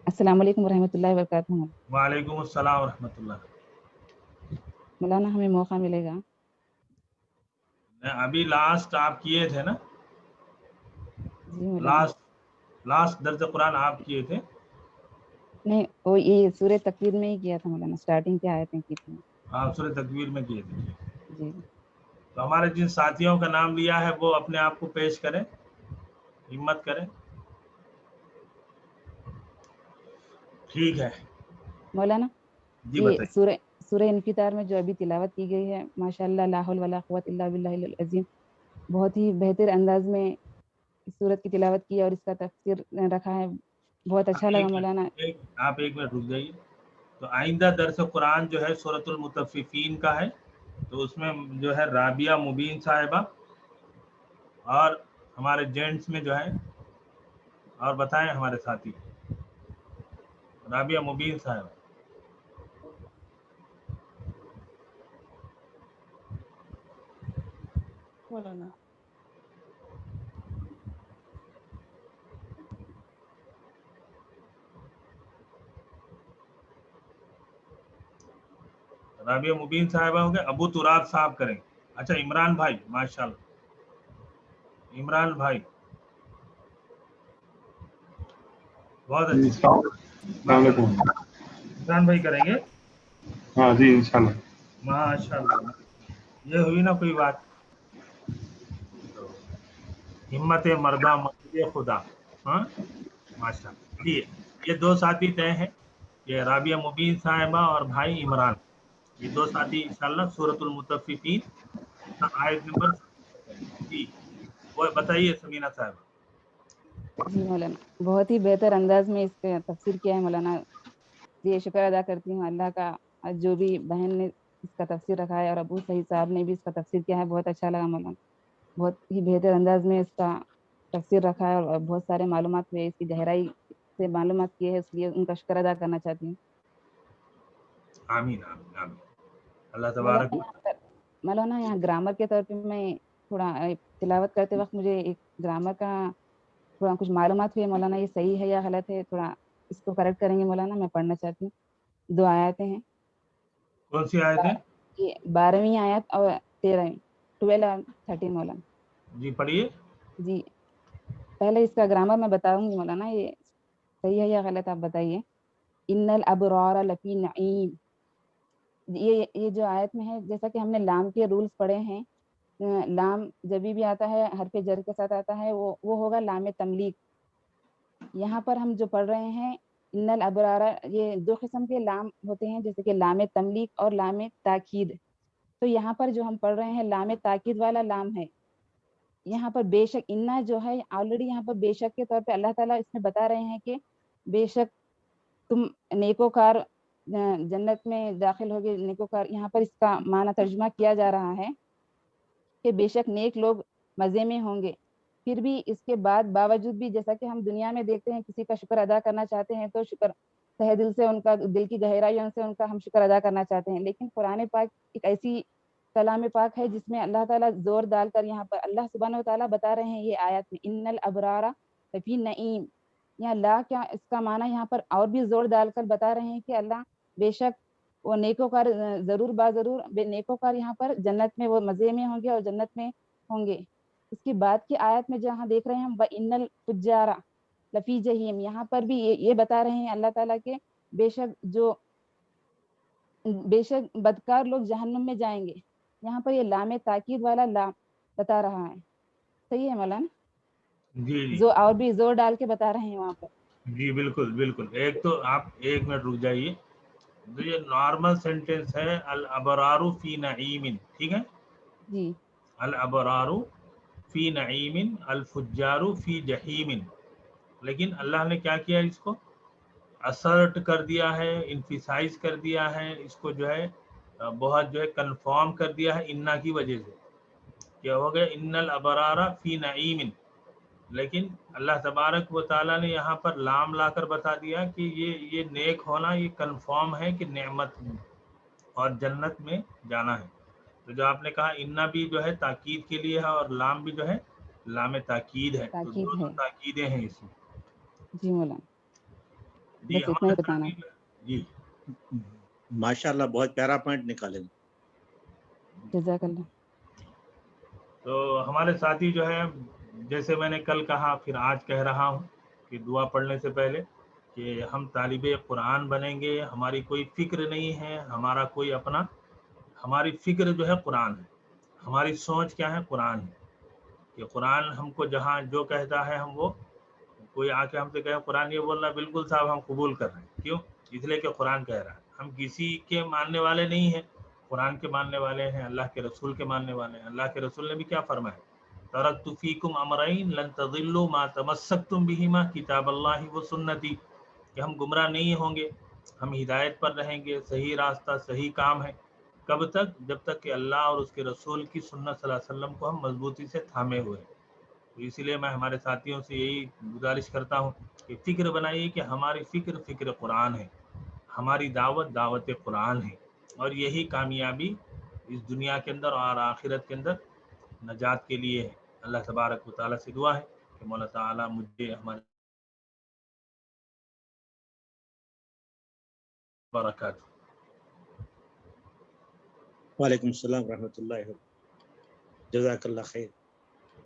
السلام علیکم ورحمۃ اللہ وبرکاتہ. وعلیکم السلام ورحمۃ اللہ. مولانا ہمیں موقع ملے گا؟ ابھی لاسٹ آپ کیے تھے نا، جی مولانا. لاسٹ درس قرآن آپ کیے تھے. نہیں، وہ یہ سورہ تکویر میں ہی کیا تھا مولانا، سٹارٹنگ کی آیتیں کی تھی. آپ سورہ تکویر میں کیے تھے. جی. تو ہمارے جن ساتھیوں کا نام لیا ہے وہ اپنے آپ کو پیش کریں، ہمت کریں. ٹھیک ہے مولانا جی، یہ بتائیے. سورہ انفطار میں جو ابھی تلاوت کی گئی ہے، ماشاء اللہ، لا حول ولا قوت الا باللہ العظیم، بہت ہی بہتر انداز میں اس سورت کی تلاوت کی اور اس کا تفسیر رکھا ہے. بہت اچھا لگا مولانا. آپ ایک منٹ رک جائیے. تو آئندہ درس قرآن جو ہے سورۃ المطففین کا ہے، تو اس میں جو ہے رابعہ مبین صاحبہ اور ہمارے جینٹس میں جو ہے، اور بتائیں ہمارے ساتھی، رابعہ مبین صاحبہ. مولانا رابعہ مبین صاحبہ ہو گئے. ابو تراب صاحب کریں. اچھا عمران بھائی، ماشاء اللہ عمران بھائی بہت اچھے. السلام علیکم. عمران بھائی کریں گے. ہاں جی انشاءاللہ. ماشاء اللہ، یہ ہوئی نا کوئی بات. ہمت مردہ مرد خدا. ہاں ماشاء اللہ. جی، یہ دو ساتھی طے ہیں، یہ رابعہ مبین صاحبہ اور بھائی عمران. یہ دو ساتھی انشاءاللہ سورۃ المطففین آیت نمبر. جی وہ بتائیے سمینہ صاحب. جی مولانا، بہت ہی بہتر انداز میں اس کا تفسیر کیا ہے مولانا. یہ شکر ادا کرتی ہوں اللہ کا، جو بھی بہن نے اس کا تفسیر رکھا ہے اور ابو سعید صاحب نے بھی اس کا تفسیر کیا ہے. بہت اچھا لگا مولانا. بہت ہی بہتر انداز میں اس کا تفسیر رکھا ہے اور بہت سارے معلومات ہوئے، اس کی گہرائی سے معلومات کی ہے، اس لیے ان کا شکر ادا کرنا چاہتی ہوں. آمین آمین آمین. اللہ تبارک. مولانا یہاں گرامر کے طور پہ میں تھوڑا تلاوت کرتے وقت مجھے ایک گرامر کا تھوڑا کچھ معلومات ہوئی مولانا. یہ صحیح ہے یا غلط ہے؟ تھوڑا اس کو کریکٹ کریں گے مولانا؟ میں پڑھنا چاہتی ہوں. 2 آیتیں ہیں. کون سی آیت ہے؟ یہ 12ویں آیت اور 13ویں، 12 اور 13 مولانا. جی پڑھیے. جی پہلے اس کا گرامر میں بتاؤں گی مولانا، یہ صحیح ہے یا غلط آپ بتائیے. ان الابرار لفی نعیم. یہ جو آیت میں ہے، جیسا کہ ہم نے لام کے رولز پڑھے ہیں، لام جب بھی آتا ہے حرف جر کے ساتھ آتا ہے، وہ ہوگا لام تملیک. یہاں پر ہم جو پڑھ رہے ہیں ان الابرار، یہ 2 قسم کے لام ہوتے ہیں، جیسے کہ لام تملیک اور لام تاکید. تو یہاں پر جو ہم پڑھ رہے ہیں لام تاکید والا لام ہے. یہاں پر بے شک انا جو ہے آلریڈی یہاں پر بے شک کے طور پہ اللہ تعالیٰ اس میں بتا رہے ہیں کہ بے شک تم نیکوکار جنت میں داخل ہوگے. نیکوکار یہاں پر اس کا معنی ترجمہ کیا جا رہا ہے کہ بے شک نیک لوگ مزے میں ہوں گے. پھر بھی اس کے باوجود بھی، جیسا کہ ہم دنیا میں دیکھتے ہیں کسی کا شکر ادا کرنا چاہتے ہیں تو شکر تہ دل سے، ان کا دل کی گہرائیوں سے ان کا ہم شکر ادا کرنا چاہتے ہیں. لیکن قرآن پاک ایک ایسی کلام پاک ہے جس میں اللہ تعالیٰ زور ڈال کر، یہاں پر اللہ سبحانہ و تعالیٰ بتا رہے ہیں یہ آیات میں ان الابرار لفی نعیم. یہاں لا کیا اس کا معنی یہاں پر اور بھی زور ڈال کر بتا رہے ہیں کہ اللہ بے شک وہ نیکوکار ضرور ضرور نیکوکار یہاں پر جنت میں وہ مزے میں ہوں گے اور جنت میں ہوں گے. اس کی بعد کی آیت میں جہاں دیکھ رہے ہیں ہم وَإِنَّ الْفُجَّارَ لفی جہیم، یہاں پر بھی یہ بتا رہے ہیں اللہ تعالیٰ کے بے شک بدکار لوگ جہنم میں جائیں گے. یہاں پر یہ لام تاکید والا لام بتا رہا ہے. صحیح ہے مولانا؟ جی جی جو اور بھی زور ڈال کے بتا رہے ہیں وہاں پر. جی بالکل بالکل. ایک تو آپ 1 منٹ رک جائیے. تو یہ نارمل سینٹینس ہے الابرار فی نعیم، ٹھیک ہے؟ جی الابرار فی نعیم الفجار فی جہیم، لیکن اللہ نے کیا کیا اس کو اسرٹ کر دیا ہے، انفیسائز کر دیا ہے، اس کو جو ہے بہت جو ہے کنفارم کر دیا ہے انا کی وجہ سے، کیا ہو گیا ان الابرار فی نعیم، لیکن اللہ تبارک و تعالیٰ نے یہاں پر لام لا کر بتا دیا کہ یہ نیک ہونا یہ کنفارم ہے کہ نعمت اور جنت میں جانا ہے۔ تو جو آپ نے کہا انا بھی جو ہے تاکید کے لیے ہے اور لام بھی جو ہے لام تاکید ہے، تو تاکید دونوں ہے۔ تاکیدیں ہیں اس میں۔ جی مولانا، جی بس اتنا ہمارے ہی بتانا ساتھی جی ماشاء اللہ بہت پیارا پوائنٹ نکالے۔ جزاک اللہ۔ تو ہمارے ساتھی جو ہے جیسے میں نے کل کہا پھر آج کہہ رہا ہوں کہ دعا پڑھنے سے پہلے کہ ہم طالب قرآن بنیں گے، ہماری کوئی فکر نہیں ہے، ہمارا کوئی اپنا، ہماری فکر جو ہے قرآن ہے، ہماری سوچ کیا ہے قرآن ہے، کہ قرآن ہم کو جہاں جو کہتا ہے ہم وہ، کوئی آ کے ہم سے کہے قرآن یہ بول رہا ہے بالکل صاحب ہم قبول کر رہے ہیں، کیوں؟ اس لیے کہ قرآن کہہ رہا ہے، ہم کسی کے ماننے والے نہیں ہیں، قرآن کے ماننے والے ہیں، اللہ کے رسول کے ماننے والے ہیں۔ اللہ کے رسول نے بھی کیا فرمایا، ترکت فیکم امرین لن تضلوا ما تمسکتم بہما کتاب اللہ و سنتی، کہ ہم گمراہ نہیں ہوں گے، ہم ہدایت پر رہیں گے، صحیح راستہ صحیح کام ہے، کب تک؟ جب تک کہ اللہ اور اس کے رسول کی سنت صلی اللہ علیہ وسلم کو ہم مضبوطی سے تھامے ہوئے۔ تو اسی لیے میں ہمارے ساتھیوں سے یہی گزارش کرتا ہوں کہ فکر بنائیے کہ ہماری فکر قرآن ہے، ہماری دعوت قرآن ہے، اور یہی کامیابی اس دنیا کے اندر اور آخرت کے اندر نجات کے لیے ہے۔ اللہ تبارک و تعالیٰ سے دعا ہے کہ مولا تعالیٰ مجھے ہمارے برکات۔ وعلیکم السلام ورحمۃ اللہ وبرکاتہ، جزاک اللہ خیر۔